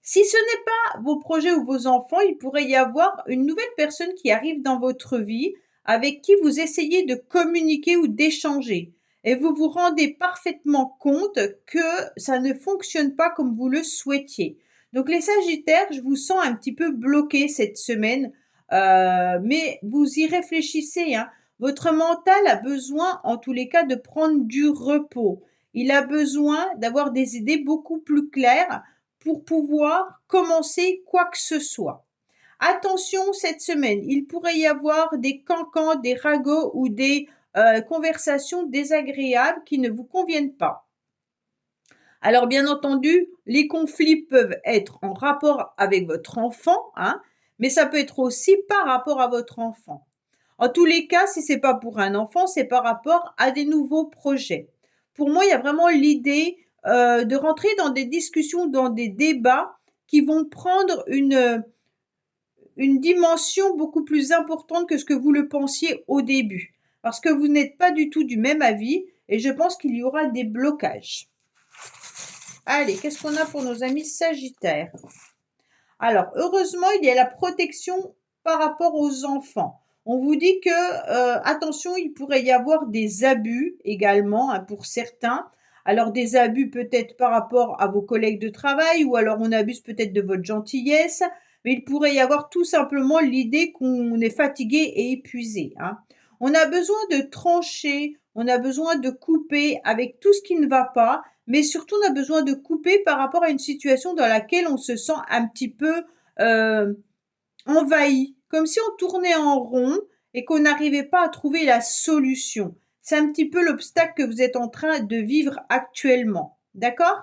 Si ce n'est pas vos projets ou vos enfants, il pourrait y avoir une nouvelle personne qui arrive dans votre vie, avec qui vous essayez de communiquer ou d'échanger. Et vous vous rendez parfaitement compte que ça ne fonctionne pas comme vous le souhaitiez. Donc les Sagittaires, je vous sens un petit peu bloqués cette semaine, mais vous y réfléchissez, hein. Votre mental a besoin, en tous les cas, de prendre du repos. Il a besoin d'avoir des idées beaucoup plus claires pour pouvoir commencer quoi que ce soit. Attention cette semaine, il pourrait y avoir des cancans, des ragots ou des conversations désagréables qui ne vous conviennent pas. Alors bien entendu, les conflits peuvent être en rapport avec votre enfant, hein, mais ça peut être aussi par rapport à votre enfant. En tous les cas, si c'est pas pour un enfant, c'est par rapport à des nouveaux projets. Pour moi, il y a vraiment l'idée de rentrer dans des discussions, dans des débats qui vont prendre une dimension beaucoup plus importante que ce que vous le pensiez au début. Parce que vous n'êtes pas du tout du même avis et je pense qu'il y aura des blocages. Allez, qu'est-ce qu'on a pour nos amis Sagittaires? Alors, heureusement, il y a la protection par rapport aux enfants. On vous dit que, attention, il pourrait y avoir des abus également, hein, pour certains. Alors, des abus peut-être par rapport à vos collègues de travail ou alors on abuse peut-être de votre gentillesse, mais il pourrait y avoir tout simplement l'idée qu'on est fatigué et épuisé, hein. On a besoin de trancher, on a besoin de couper avec tout ce qui ne va pas, mais surtout on a besoin de couper par rapport à une situation dans laquelle on se sent un petit peu envahi, comme si on tournait en rond et qu'on n'arrivait pas à trouver la solution. C'est un petit peu l'obstacle que vous êtes en train de vivre actuellement. D'accord?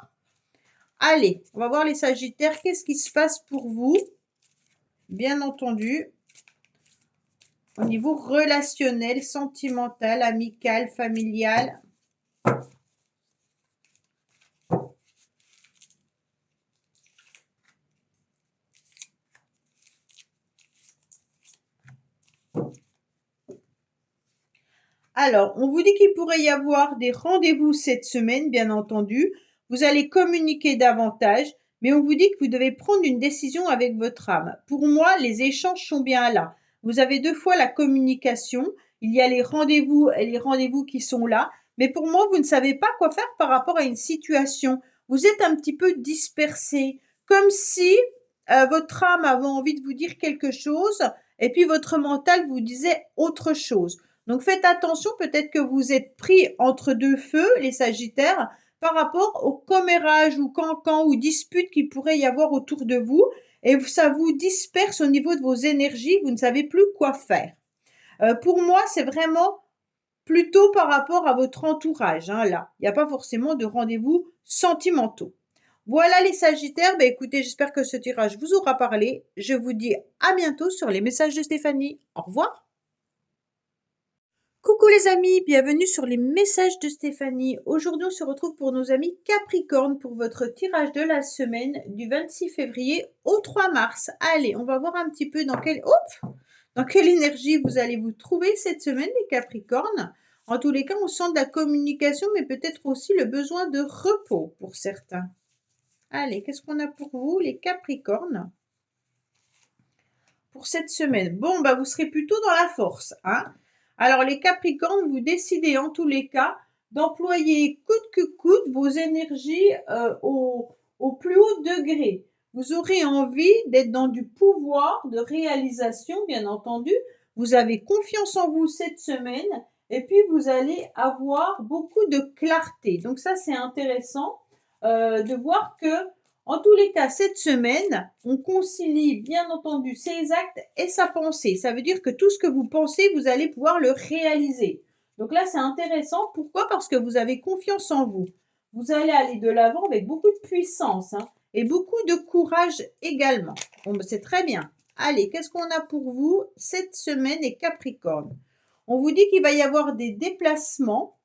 Allez, on va voir les Sagittaires. Qu'est-ce qui se passe pour vous? Bien entendu, au niveau relationnel, sentimental, amical, familial. Alors, on vous dit qu'il pourrait y avoir des rendez-vous cette semaine, bien entendu. Vous allez communiquer davantage, mais on vous dit que vous devez prendre une décision avec votre âme. Pour moi, les échanges sont bien là. Vous avez deux fois la communication. Il y a les rendez-vous et les rendez-vous qui sont là. Mais pour moi, vous ne savez pas quoi faire par rapport à une situation. Vous êtes un petit peu dispersé, comme si votre âme avait envie de vous dire quelque chose et puis votre mental vous disait autre chose. Donc faites attention, peut-être que vous êtes pris entre deux feux, les Sagittaires, par rapport aux commérages ou cancans ou disputes qu'il pourrait y avoir autour de vous, et ça vous disperse au niveau de vos énergies, vous ne savez plus quoi faire. Pour moi, c'est vraiment plutôt par rapport à votre entourage, hein, là. Il n'y a pas forcément de rendez-vous sentimentaux. Voilà les Sagittaires, bah écoutez, j'espère que ce tirage vous aura parlé. Je vous dis à bientôt sur les messages de Stéphanie. Au revoir. Coucou les amis, bienvenue sur les messages de Stéphanie. Aujourd'hui, on se retrouve pour nos amis Capricorne pour votre tirage de la semaine du 26 février au 3 mars. Allez, on va voir un petit peu dans quelle énergie vous allez vous trouver cette semaine les Capricornes. En tous les cas, on sent de la communication, mais peut-être aussi le besoin de repos pour certains. Allez, qu'est-ce qu'on a pour vous les Capricornes pour cette semaine? Bon, bah vous serez plutôt dans la force, hein. Alors les Capricornes, vous décidez en tous les cas d'employer coûte que coûte vos énergies au plus haut degré. Vous aurez envie d'être dans du pouvoir de réalisation, bien entendu. Vous avez confiance en vous cette semaine et puis vous allez avoir beaucoup de clarté. Donc ça, c'est intéressant de voir que En tous les cas, cette semaine, on concilie bien entendu ses actes et sa pensée. Ça veut dire que tout ce que vous pensez, vous allez pouvoir le réaliser. Donc là, c'est intéressant. Pourquoi? Parce que vous avez confiance en vous. Vous allez aller de l'avant avec beaucoup de puissance et beaucoup de courage également. Bon, c'est très bien. Allez, qu'est-ce qu'on a pour vous cette semaine et Capricorne? On vous dit qu'il va y avoir des déplacements,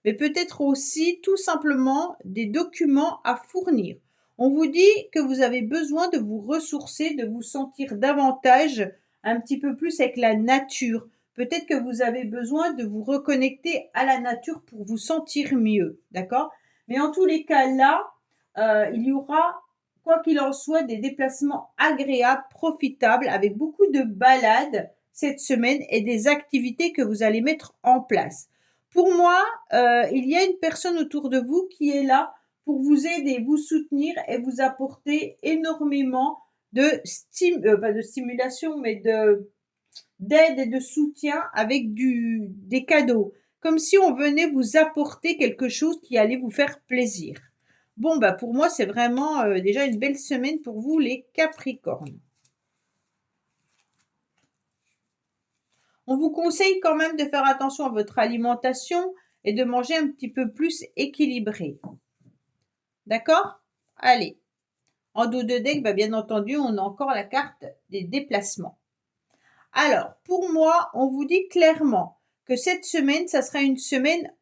mais peut-être aussi tout simplement des documents à fournir. On vous dit que vous avez besoin de vous ressourcer, de vous sentir davantage, un petit peu plus avec la nature. Peut-être que vous avez besoin de vous reconnecter à la nature pour vous sentir mieux, d'accord? Mais en tous les cas, là, il y aura, quoi qu'il en soit, des déplacements agréables, profitables, avec beaucoup de balades cette semaine et des activités que vous allez mettre en place. Pour moi, il y a une personne autour de vous qui est là pour vous aider, vous soutenir et vous apporter énormément de pas de stimulation, mais d'aide et de soutien avec des cadeaux. Comme si on venait vous apporter quelque chose qui allait vous faire plaisir. Bon, bah pour moi, c'est vraiment déjà une belle semaine pour vous, les Capricornes. On vous conseille quand même de faire attention à votre alimentation et de manger un petit peu plus équilibré. D'accord? Allez. En dos de deck, bah bien entendu, on a encore la carte des déplacements. Alors, pour moi, on vous dit clairement que cette semaine, ça sera une semaine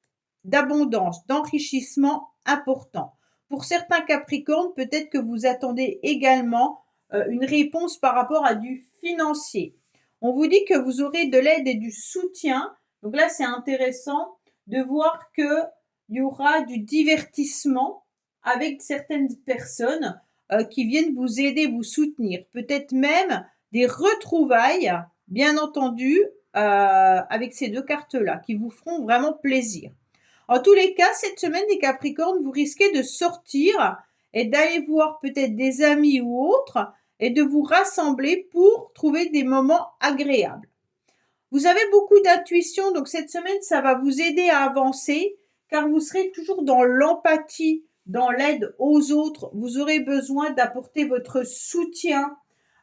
d'abondance, d'enrichissement important. Pour certains Capricornes, peut-être que vous attendez également une réponse par rapport à du financier. On vous dit que vous aurez de l'aide et du soutien. Donc là, c'est intéressant de voir qu'il y aura du divertissement avec certaines personnes qui viennent vous aider, vous soutenir. Peut-être même des retrouvailles, bien entendu, avec ces deux cartes-là, qui vous feront vraiment plaisir. En tous les cas, cette semaine, les Capricornes, vous risquez de sortir et d'aller voir peut-être des amis ou autres et de vous rassembler pour trouver des moments agréables. Vous avez beaucoup d'intuition, donc cette semaine, ça va vous aider à avancer car vous serez toujours dans l'empathie, dans l'aide aux autres. Vous aurez besoin d'apporter votre soutien,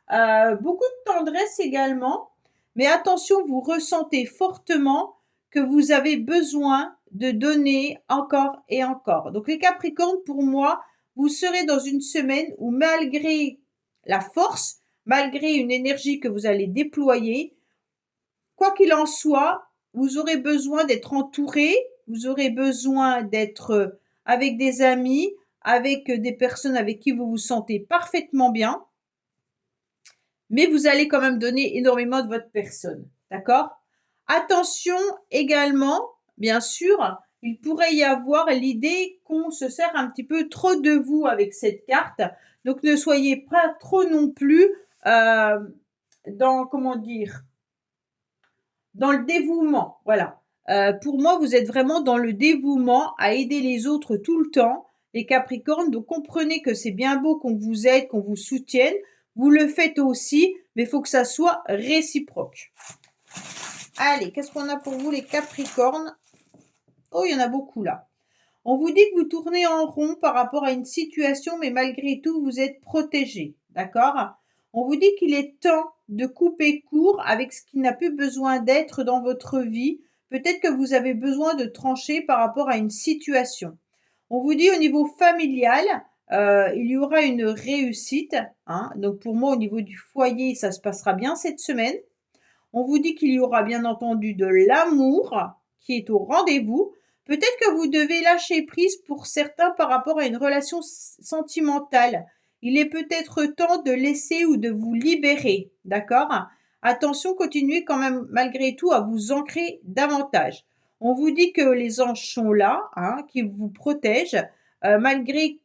beaucoup de tendresse également. Mais attention, vous ressentez fortement que vous avez besoin de donner encore et encore. Donc les Capricornes, pour moi, vous serez dans une semaine où malgré la force, malgré une énergie que vous allez déployer, quoi qu'il en soit, vous aurez besoin d'être entouré, vous aurez besoin d'être avec des amis, avec des personnes avec qui vous vous sentez parfaitement bien, mais vous allez quand même donner énormément de votre personne, d'accord? Attention également, bien sûr, il pourrait y avoir l'idée qu'on se sert un petit peu trop de vous avec cette carte, donc ne soyez pas trop non plus dans, comment dire, dans le dévouement, voilà. Pour moi, vous êtes vraiment dans le dévouement à aider les autres tout le temps, les Capricornes. Donc, comprenez que c'est bien beau qu'on vous aide, qu'on vous soutienne. Vous le faites aussi, mais il faut que ça soit réciproque. Allez, qu'est-ce qu'on a pour vous, les Capricornes? Oh, il y en a beaucoup là. On vous dit que vous tournez en rond par rapport à une situation, mais malgré tout, vous êtes protégé. D'accord? On vous dit qu'il est temps de couper court avec ce qui n'a plus besoin d'être dans votre vie. Peut-être que vous avez besoin de trancher par rapport à une situation. On vous dit au niveau familial, il y aura une réussite. Donc pour moi, au niveau du foyer, ça se passera bien cette semaine. On vous dit qu'il y aura bien entendu de l'amour qui est au rendez-vous. Peut-être que vous devez lâcher prise pour certains par rapport à une relation sentimentale. Il est peut-être temps de laisser ou de vous libérer, d'accord? Attention, continuez quand même malgré tout à vous ancrer davantage. On vous dit que les anges sont là, qui vous protègent, malgré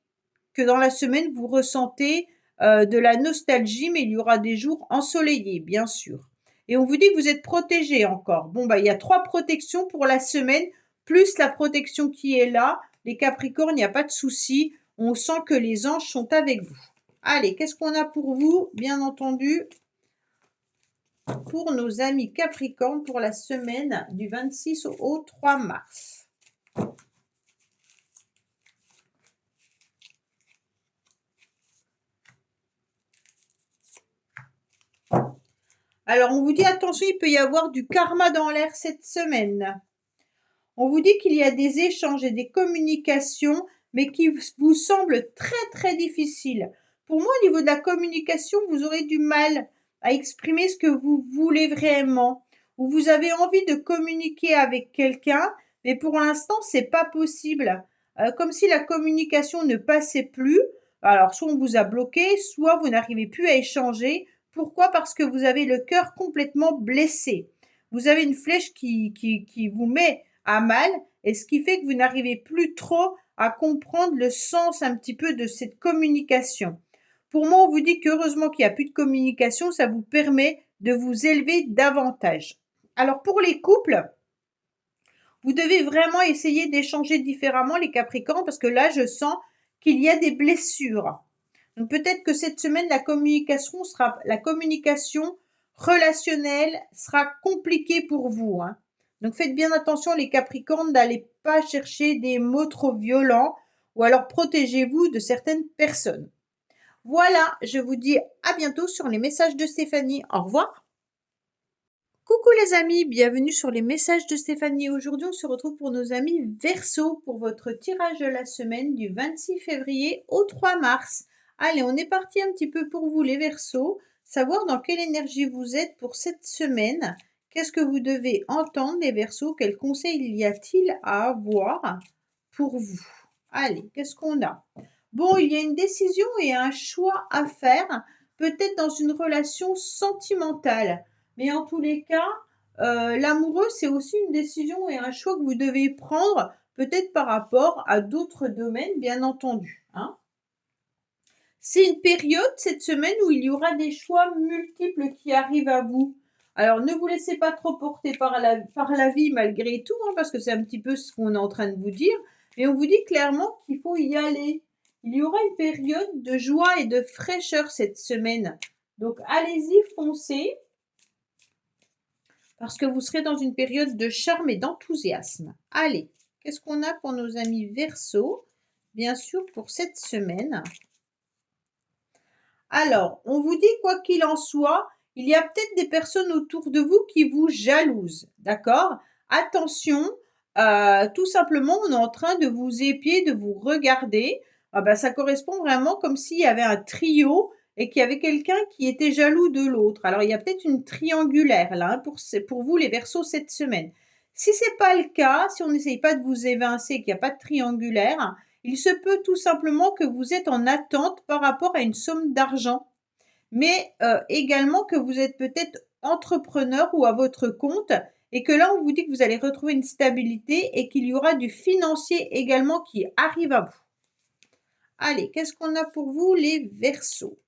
que dans la semaine, vous ressentez de la nostalgie, mais il y aura des jours ensoleillés, bien sûr. Et on vous dit que vous êtes protégé encore. Bon, bah, il y a 3 protections pour la semaine, plus la protection qui est là. Les Capricornes, il n'y a pas de souci. On sent que les anges sont avec vous. Allez, qu'est-ce qu'on a pour vous? Bien entendu, pour nos amis Capricornes pour la semaine du 26 au 3 mars. Alors, on vous dit attention, il peut y avoir du karma dans l'air cette semaine. On vous dit qu'il y a des échanges et des communications, mais qui vous semblent très très difficiles. Pour moi, au niveau de la communication, vous aurez du mal à exprimer ce que vous voulez vraiment, ou vous avez envie de communiquer avec quelqu'un, mais pour l'instant, c'est pas possible. Comme si la communication ne passait plus. Alors, soit on vous a bloqué, soit vous n'arrivez plus à échanger. Pourquoi? Parce que vous avez le cœur complètement blessé. Vous avez une flèche qui vous met à mal, et ce qui fait que vous n'arrivez plus trop à comprendre le sens un petit peu de cette communication. Pour moi, on vous dit qu'heureusement qu'il n'y a plus de communication, ça vous permet de vous élever davantage. Alors pour les couples, vous devez vraiment essayer d'échanger différemment les Capricornes parce que là, je sens qu'il y a des blessures. Donc peut-être que cette semaine, la communication relationnelle sera compliquée pour vous, hein. Donc faites bien attention les Capricornes d'aller pas chercher des mots trop violents ou alors protégez-vous de certaines personnes. Voilà, je vous dis à bientôt sur les messages de Stéphanie. Au revoir. Coucou les amis, bienvenue sur les messages de Stéphanie. Aujourd'hui, on se retrouve pour nos amis Verseau pour votre tirage de la semaine du 26 février au 3 mars. Allez, on est parti un petit peu pour vous les Verseaux, savoir dans quelle énergie vous êtes pour cette semaine. Qu'est-ce que vous devez entendre les Verseaux? Quels conseils y a-t-il à avoir pour vous? Allez, qu'est-ce qu'on a? Bon, il y a une décision et un choix à faire, peut-être dans une relation sentimentale. Mais en tous les cas, l'amoureux, c'est aussi une décision et un choix que vous devez prendre, peut-être par rapport à d'autres domaines, bien entendu, hein. C'est une période, cette semaine, où il y aura des choix multiples qui arrivent à vous. Alors, ne vous laissez pas trop porter par la vie malgré tout, hein, parce que c'est un petit peu ce qu'on est en train de vous dire. Mais on vous dit clairement qu'il faut y aller. Il y aura une période de joie et de fraîcheur cette semaine. Donc, allez-y, foncez parce que vous serez dans une période de charme et d'enthousiasme. Allez, qu'est-ce qu'on a pour nos amis Verseau? Bien sûr, pour cette semaine. Alors, on vous dit quoi qu'il en soit, il y a peut-être des personnes autour de vous qui vous jalousent, d'accord? Attention, tout simplement, on est en train de vous épier, de vous regarder. Ah ben, ça correspond vraiment comme s'il y avait un trio et qu'il y avait quelqu'un qui était jaloux de l'autre. Alors, il y a peut-être une triangulaire là, hein, pour vous les Verseaux cette semaine. Si c'est pas le cas, si on n'essaye pas de vous évincer, qu'il n'y a pas de triangulaire, il se peut tout simplement que vous êtes en attente par rapport à une somme d'argent, mais également que vous êtes peut-être entrepreneur ou à votre compte et que là, on vous dit que vous allez retrouver une stabilité et qu'il y aura du financier également qui arrive à vous. Allez, qu'est-ce qu'on a pour vous les Verseaux?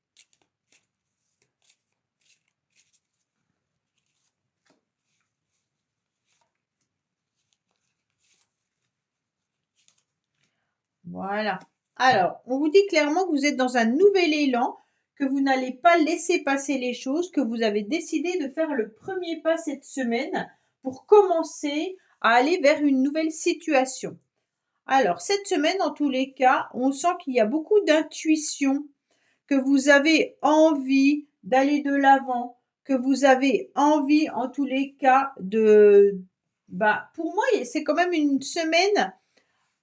Voilà. Alors, on vous dit clairement que vous êtes dans un nouvel élan, que vous n'allez pas laisser passer les choses, que vous avez décidé de faire le premier pas cette semaine pour commencer à aller vers une nouvelle situation. Alors, cette semaine, en tous les cas, on sent qu'il y a beaucoup d'intuition, que vous avez envie d'aller de l'avant, que vous avez envie, en tous les cas, pour moi, c'est quand même une semaine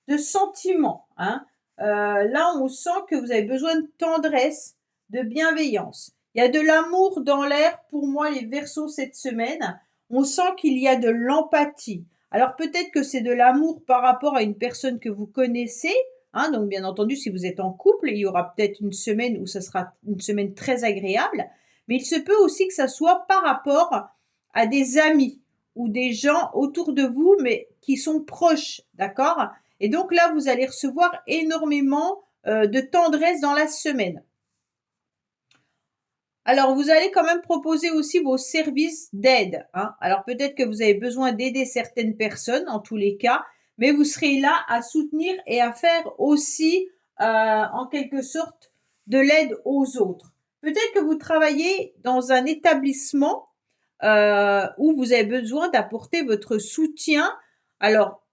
de sentiments, hein. Là, on sent que vous avez besoin de tendresse, de bienveillance. Il y a de l'amour dans l'air pour moi, les Verseaux, cette semaine. On sent qu'il y a de l'empathie. Alors peut-être que c'est de l'amour par rapport à une personne que vous connaissez, hein, donc bien entendu, si vous êtes en couple, il y aura peut-être une semaine où ça sera une semaine très agréable, mais il se peut aussi que ça soit par rapport à des amis ou des gens autour de vous, mais qui sont proches, d'accord? Et donc là, vous allez recevoir énormément de tendresse dans la semaine. Alors, vous allez quand même proposer aussi vos services d'aide, hein. Alors, peut-être que vous avez besoin d'aider certaines personnes, en tous les cas, mais vous serez là à soutenir et à faire aussi, en quelque sorte, de l'aide aux autres. Peut-être que vous travaillez dans un établissement où vous avez besoin d'apporter votre soutien. Alors,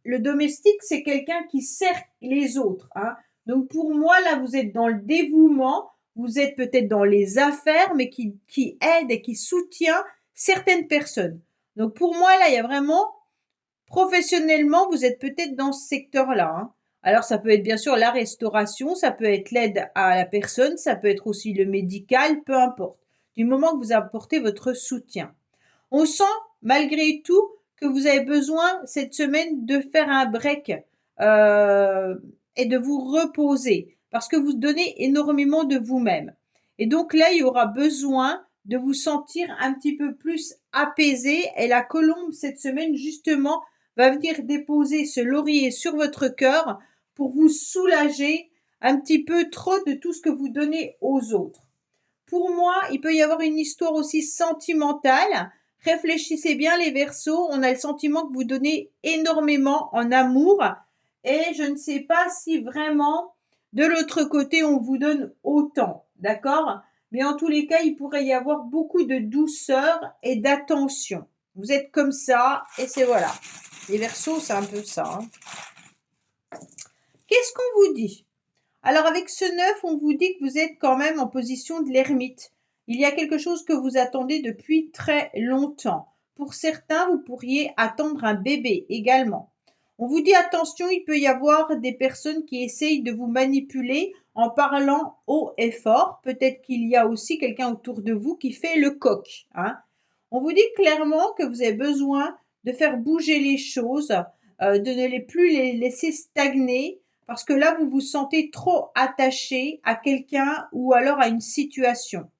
le domestique, c'est quelqu'un qui sert les autres, hein. Donc pour moi, là, vous êtes dans le dévouement. vous êtes peut-être dans les affaires, mais qui aide et qui soutient certaines personnes. Donc pour moi, là, il y a vraiment, professionnellement, vous êtes peut-être dans ce secteur-là, hein. Alors ça peut être bien sûr la restauration, ça peut être l'aide à la personne, ça peut être aussi le médical, peu importe. Du moment que vous apportez votre soutien. On sent malgré tout que vous avez besoin cette semaine de faire un break et de vous reposer parce que vous donnez énormément de vous-même. Et donc là, il y aura besoin de vous sentir un petit peu plus apaisé. Et la colombe, cette semaine, justement, va venir déposer ce laurier sur votre cœur pour vous soulager un petit peu trop de tout ce que vous donnez aux autres. Pour moi, il peut y avoir une histoire aussi sentimentale. Réfléchissez bien les Verseaux, on a le sentiment que vous donnez énormément en amour et je ne sais pas si vraiment de l'autre côté on vous donne autant, d'accord? Mais en tous les cas, il pourrait y avoir beaucoup de douceur et d'attention. Vous êtes comme ça et c'est voilà. Les Verseaux, c'est un peu ça, hein. Qu'est-ce qu'on vous dit? Alors avec ce 9, on vous dit que vous êtes quand même en position de l'ermite. Il y a quelque chose que vous attendez depuis très longtemps. Pour certains, vous pourriez attendre un bébé également. On vous dit attention, il peut y avoir des personnes qui essayent de vous manipuler en parlant haut et fort. Peut-être qu'il y a aussi quelqu'un autour de vous qui fait le coq, hein. On vous dit clairement que vous avez besoin de faire bouger les choses, de ne plus les laisser stagner, parce que là, vous vous sentez trop attaché à quelqu'un ou alors à une situation.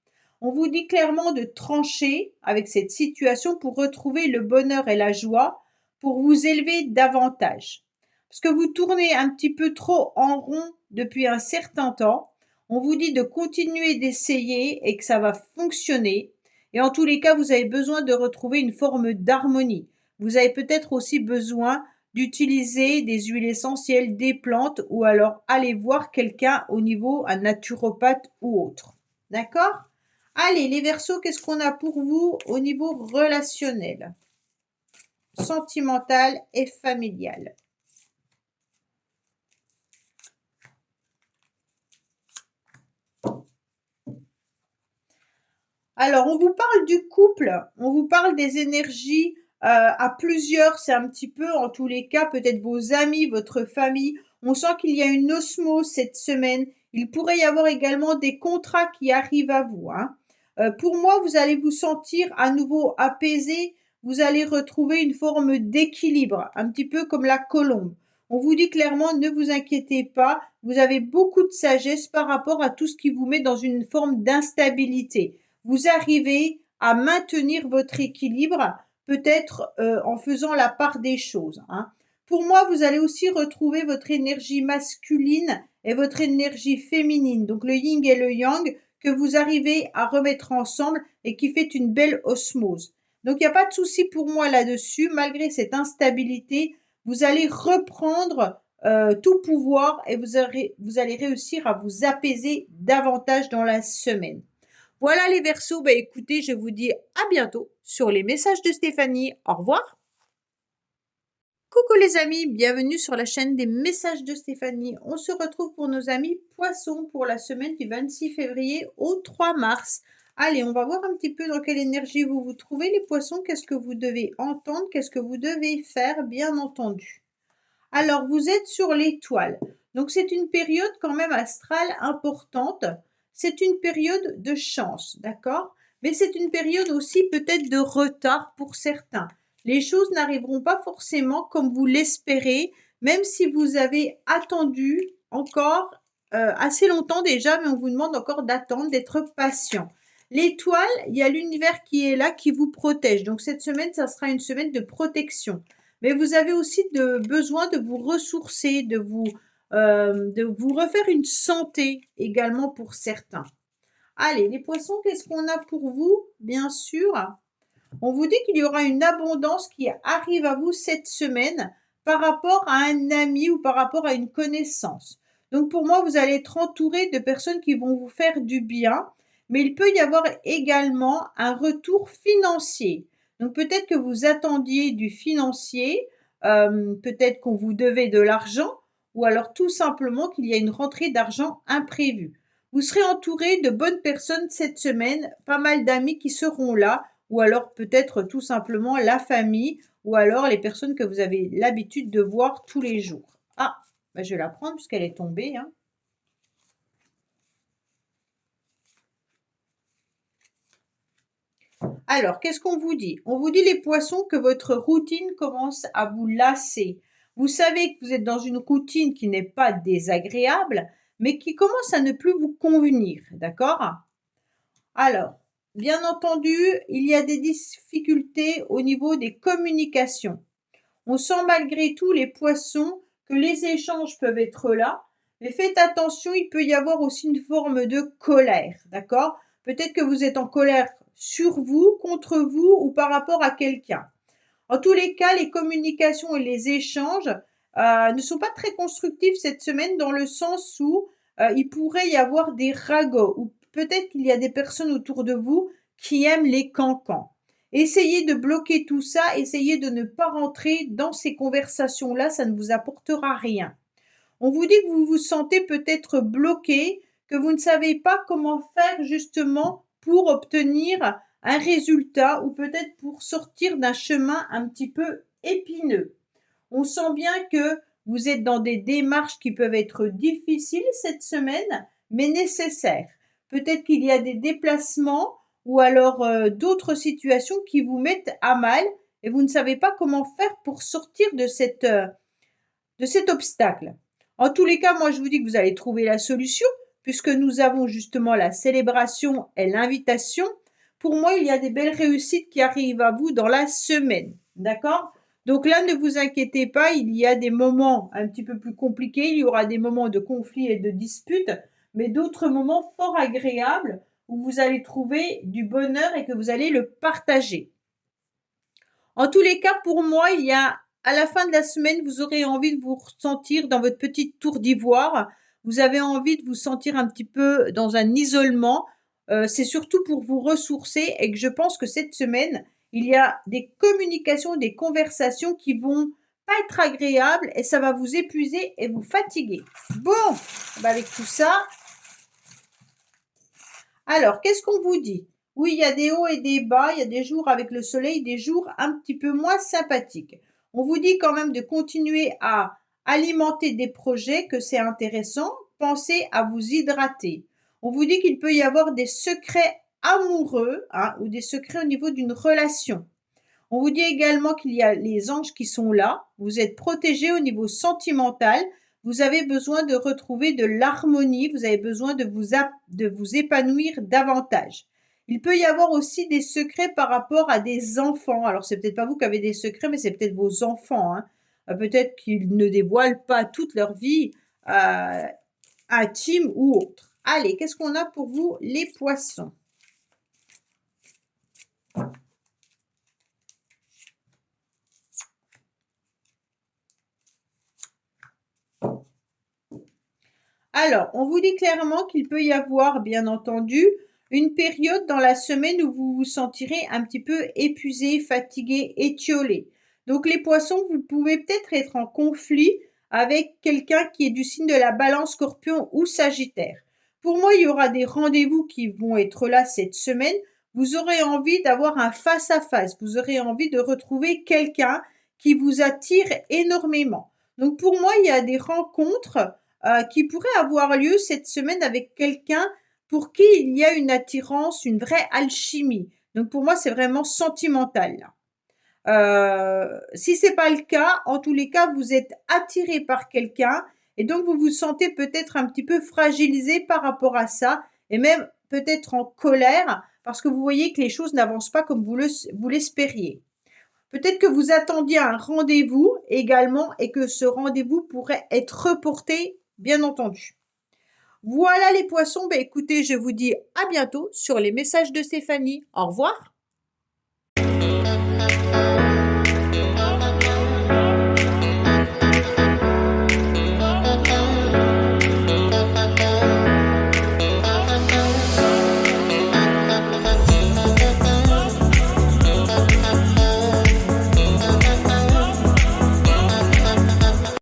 On vous dit clairement de trancher avec cette situation pour retrouver le bonheur et la joie, pour vous élever davantage. Parce que vous tournez un petit peu trop en rond depuis un certain temps. On vous dit de continuer d'essayer et que ça va fonctionner. Et en tous les cas, vous avez besoin de retrouver une forme d'harmonie. Vous avez peut-être aussi besoin d'utiliser des huiles essentielles, des plantes ou alors aller voir quelqu'un au niveau, un naturopathe ou autre. D'accord? Allez, les Verseaux, qu'est-ce qu'on a pour vous au niveau relationnel, sentimental et familial? Alors, on vous parle du couple, on vous parle des énergies à plusieurs, c'est un petit peu, en tous les cas, peut-être vos amis, votre famille. On sent qu'il y a une osmose cette semaine. Il pourrait y avoir également des contrats qui arrivent à vous, hein. Pour moi, vous allez vous sentir à nouveau apaisé. Vous allez retrouver une forme d'équilibre, un petit peu comme la colombe. On vous dit clairement, ne vous inquiétez pas, vous avez beaucoup de sagesse par rapport à tout ce qui vous met dans une forme d'instabilité. Vous arrivez à maintenir votre équilibre, peut-être en faisant la part des choses, hein. Pour moi, vous allez aussi retrouver votre énergie masculine et votre énergie féminine, donc le yin et le yang, que vous arrivez à remettre ensemble et qui fait une belle osmose. Donc il n'y a pas de souci pour moi là-dessus, malgré cette instabilité, vous allez reprendre tout pouvoir et vous allez réussir à vous apaiser davantage dans la semaine. Voilà les Verseaux, bah écoutez, je vous dis à bientôt sur les messages de Stéphanie. Au revoir. Coucou les amis, bienvenue sur la chaîne des messages de Stéphanie. On se retrouve pour nos amis poissons pour la semaine du 26 février au 3 mars. Allez, on va voir un petit peu dans quelle énergie vous vous trouvez les poissons, qu'est-ce que vous devez entendre, qu'est-ce que vous devez faire, bien entendu. Alors, vous êtes sur l'étoile. Donc, c'est une période quand même astrale importante. C'est une période de chance, d'accord? Mais c'est une période aussi peut-être de retard pour certains. Les choses n'arriveront pas forcément comme vous l'espérez, même si vous avez attendu encore assez longtemps déjà, mais on vous demande encore d'attendre, d'être patient. L'étoile, il y a l'univers qui est là, qui vous protège. Donc cette semaine, ça sera une semaine de protection. Mais vous avez aussi besoin de vous ressourcer, de vous refaire une santé également pour certains. Allez, les poissons, qu'est-ce qu'on a pour vous? Bien sûr, on vous dit qu'il y aura une abondance qui arrive à vous cette semaine par rapport à un ami ou par rapport à une connaissance. Donc pour moi, vous allez être entouré de personnes qui vont vous faire du bien, mais il peut y avoir également un retour financier. Donc peut-être que vous attendiez du financier, peut-être qu'on vous devait de l'argent, ou alors tout simplement qu'il y a une rentrée d'argent imprévue. Vous serez entouré de bonnes personnes cette semaine, pas mal d'amis qui seront là, ou alors peut-être tout simplement la famille, ou alors les personnes que vous avez l'habitude de voir tous les jours. Ah, bah, je vais la prendre puisqu'elle est tombée, hein. Alors, qu'est-ce qu'on vous dit? On vous dit les poissons que votre routine commence à vous lasser. Vous savez que vous êtes dans une routine qui n'est pas désagréable, mais qui commence à ne plus vous convenir, d'accord? Alors, bien entendu, il y a des difficultés au niveau des communications. On sent malgré tout les poissons que les échanges peuvent être là, mais faites attention, il peut y avoir aussi une forme de colère, d'accord? Peut-être que vous êtes en colère sur vous, contre vous ou par rapport à quelqu'un. En tous les cas, les communications et les échanges ne sont pas très constructifs cette semaine dans le sens où il pourrait y avoir des ragots ou peut-être qu'il y a des personnes autour de vous qui aiment les cancans. Essayez de bloquer tout ça, essayez de ne pas rentrer dans ces conversations-là, ça ne vous apportera rien. On vous dit que vous vous sentez peut-être bloqué, que vous ne savez pas comment faire justement pour obtenir un résultat ou peut-être pour sortir d'un chemin un petit peu épineux. On sent bien que vous êtes dans des démarches qui peuvent être difficiles cette semaine, mais nécessaires. Peut-être qu'il y a des déplacements ou alors d'autres situations qui vous mettent à mal et vous ne savez pas comment faire pour sortir de cet obstacle. En tous les cas, moi je vous dis que vous allez trouver la solution puisque nous avons justement la célébration et l'invitation. Pour moi, il y a des belles réussites qui arrivent à vous dans la semaine. D'accord? Donc là, ne vous inquiétez pas, il y a des moments un petit peu plus compliqués, il y aura des moments de conflit et de dispute, mais d'autres moments fort agréables où vous allez trouver du bonheur et que vous allez le partager. En tous les cas, pour moi, il y a à la fin de la semaine, vous aurez envie de vous ressentir dans votre petite tour d'ivoire. Vous avez envie de vous sentir un petit peu dans un isolement. C'est surtout pour vous ressourcer et que je pense que cette semaine, il y a des communications, des conversations qui vont pas être agréables et ça va vous épuiser et vous fatiguer. Bon, bah avec tout ça, alors qu'est-ce qu'on vous dit? Oui, il y a des hauts et des bas, il y a des jours avec le soleil, des jours un petit peu moins sympathiques. On vous dit quand même de continuer à alimenter des projets, que c'est intéressant. Pensez à vous hydrater. On vous dit qu'il peut y avoir des secrets amoureux hein, ou des secrets au niveau d'une relation. On vous dit également qu'il y a les anges qui sont là. Vous êtes protégés au niveau sentimental. Vous avez besoin de retrouver de l'harmonie. Vous avez besoin de vous épanouir davantage. Il peut y avoir aussi des secrets par rapport à des enfants. Alors, c'est peut-être pas vous qui avez des secrets, mais c'est peut-être vos enfants. Hein. Peut-être qu'ils ne dévoilent pas toute leur vie intime ou autre. Allez, qu'est-ce qu'on a pour vous, les poissons? Alors, on vous dit clairement qu'il peut y avoir, bien entendu, une période dans la semaine où vous vous sentirez un petit peu épuisé, fatigué, étiolé. Donc, les poissons, vous pouvez peut-être être en conflit avec quelqu'un qui est du signe de la Balance, Scorpion ou Sagittaire. Pour moi, il y aura des rendez-vous qui vont être là cette semaine. Vous aurez envie d'avoir un face-à-face. Vous aurez envie de retrouver quelqu'un qui vous attire énormément. Donc, pour moi, il y a des rencontres qui pourrait avoir lieu cette semaine avec quelqu'un pour qui il y a une attirance, une vraie alchimie. Donc pour moi, c'est vraiment sentimental. Si c'est pas le cas, en tous les cas, vous êtes attiré par quelqu'un et donc vous vous sentez peut-être un petit peu fragilisé par rapport à ça et même peut-être en colère parce que vous voyez que les choses n'avancent pas comme vous l'espériez. Peut-être que vous attendiez un rendez-vous également et que ce rendez-vous pourrait être reporté, bien entendu. Voilà les poissons, écoutez, je vous dis à bientôt sur les messages de Stéphanie. Au revoir.